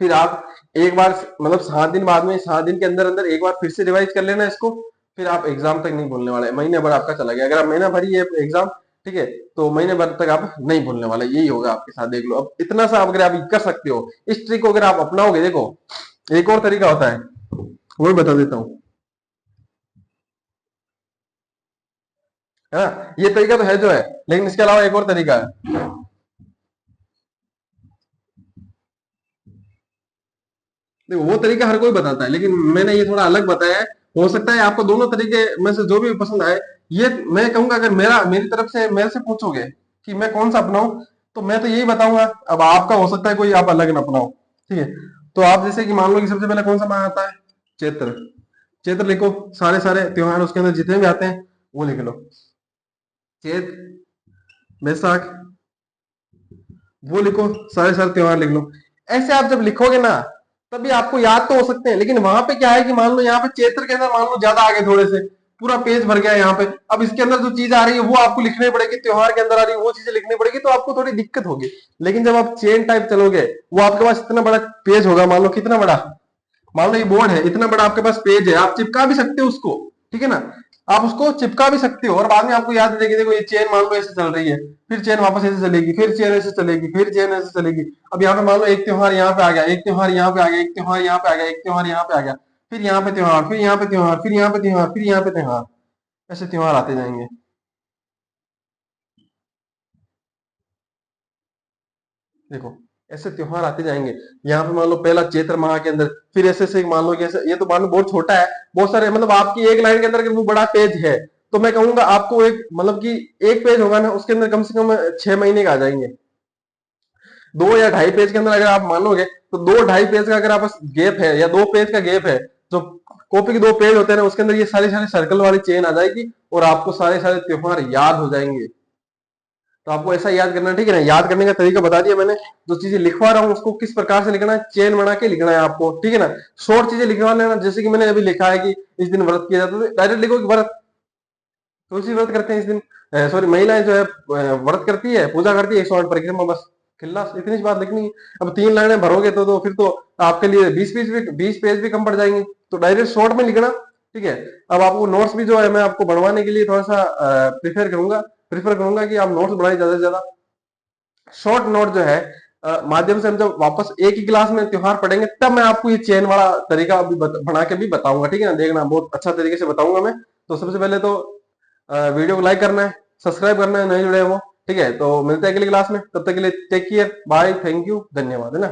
Speaker 1: फिर आप एक बार मतलब 7 दिन बाद में, 7 दिन के अंदर अंदर एक बार फिर से रिवाइज कर लेना इसको, फिर आप एग्जाम तक नहीं भूलने वाले, महीने भर आपका चला गया, अगर आप महीना भर ये एग्जाम, ठीक है, तो महीने भर तक आप नहीं भूलने वाले, यही होगा आपके साथ, देख लो। अब इतना सा अगर आप कर सकते हो, इस ट्रिक को अगर आप अपनाओगे, देखो एक और तरीका होता है वो भी बता देता हूँ, है ना, ये तरीका तो है जो है, लेकिन इसके अलावा एक और तरीका है। देखो वो तरीका हर कोई बताता है, लेकिन मैंने ये थोड़ा अलग बताया है, हो सकता है आपको दोनों तरीके में से जो भी पसंद आए। ये मैं कहूंगा अगर मेरी तरफ से मेरे से पूछोगे कि मैं कौन सा अपनाऊं, तो मैं तो यही बताऊंगा, अब आपका हो सकता है कोई आप अलग ना अपनाओ, ठीक है। तो आप जैसे कि मान लो कि सबसे पहले कौन सा माह आता है, चैत्र, चैत्र लिखो, सारे सारे त्योहार उसके अंदर जितने भी आते हैं वो लिख लो, चैत, बैसाख, वो लिखो, सारे सारे त्योहार लिख लो। ऐसे आप जब लिखोगे ना तभी आपको याद तो हो सकते हैं, लेकिन वहां पे क्या है कि मान लो यहाँ पे चैत्र के अंदर मान लो ज्यादा आगे थोड़े से, पूरा पेज भर गया है यहाँ पे, अब इसके अंदर जो चीज आ रही है वो आपको लिखनी पड़ेगी, त्योहार के अंदर आ रही है वो चीजें लिखनी पड़ेगी, तो आपको थोड़ी दिक्कत होगी। लेकिन जब आप चेन टाइप चलोगे, वो आपके पास इतना बड़ा पेज होगा, मान लो कितना बड़ा, मान लो ये बोर्ड है, इतना बड़ा आपके पास पेज है, आप चिपका भी सकते हो उसको, ठीक है ना, आप उसको चिपका भी सकते हो, और बाद में आपको याद रहेगी, देखो ये चेन मान लो ऐसे चल रही है, फिर चेन वापस ऐसे चलेगी, फिर चेन ऐसे चलेगी, फिर चेन ऐसे चलेगी। अब यहाँ पे मान लो एक त्योहार यहाँ पे आ गया, एक त्योहार यहाँ पे आ गया, एक त्योहार यहाँ पे आ गया, एक त्योहार यहाँ पे आ गया, फिर यहाँ पे त्योहार, फिर यहाँ पे त्योहार, फिर यहाँ पे त्योहार, फिर यहाँ पे त्योहार, ऐसे त्योहार आते जाएंगे। देखो ऐसे त्योहार आते जाएंगे, यहाँ पे मान लो पहला चैत्र माह के अंदर, फिर ऐसे ऐसे मान लो कि ऐसे, ये तो मान लो बहुत छोटा है, बहुत सारे मतलब आपकी एक लाइन के अंदर अगर वो बड़ा पेज है, तो मैं कहूंगा आपको एक मतलब कि एक पेज होगा ना उसके अंदर कम से कम 6 महीने का आ जाएंगे। 2 या ढाई पेज के अंदर अगर आप मानोगे तो 2 ढाई पेज का अगर आप गैप है, या 2 पेज का गैप है, जो कॉपी के 2 पेज होते हैं ना उसके अंदर ये सारी सारी सर्कल वाली चेन आ जाएगी, और आपको सारे सारे त्योहार याद हो जाएंगे। तो आपको ऐसा याद करना है, ठीक है ना, याद करने का तरीका बता दिया मैंने, जो चीजें लिखवा रहा हूँ उसको किस प्रकार से लिखना है, चेन बना के लिखना है आपको, ठीक है ना। शॉर्ट चीजें लिखवा लेना, जैसे कि मैंने अभी लिखा है कि इस दिन व्रत किया जाता है, डायरेक्ट लिखो कि व्रत, तुलसी व्रत करते हैं इस दिन, सॉरी महिलाएं जो है व्रत करती है, पूजा करती है 108 परिक्रमा, बस खिल्लास इतनी सी बात लिखनी है। अब 3 लाइनें भरोगे तो फिर तो आपके लिए 20 पेज भी कम पड़ जाएंगे, तो डायरेक्ट शॉर्ट में लिखना, ठीक है। अब आपको नोट्स भी जो है मैं आपको बढ़वाने के लिए थोड़ा सा प्रीफर करूंगा कि आप नोट्स बढ़ाए ज्यादा से ज्यादा। शॉर्ट नोट जो है माध्यम से हम जब वापस एक ही क्लास में त्योहार पढ़ेंगे तब मैं आपको ये चेन वाला तरीका भी बना के भी बताऊंगा, ठीक है ना, देखना बहुत अच्छा तरीके से बताऊंगा मैं। तो सबसे पहले तो वीडियो को लाइक करना है, सब्सक्राइब करना है, नहीं जुड़े हो, ठीक है। तो मिलते हैं अगली क्लास में, तब तक के लिए take care, bye, thank you, धन्यवाद, है ना।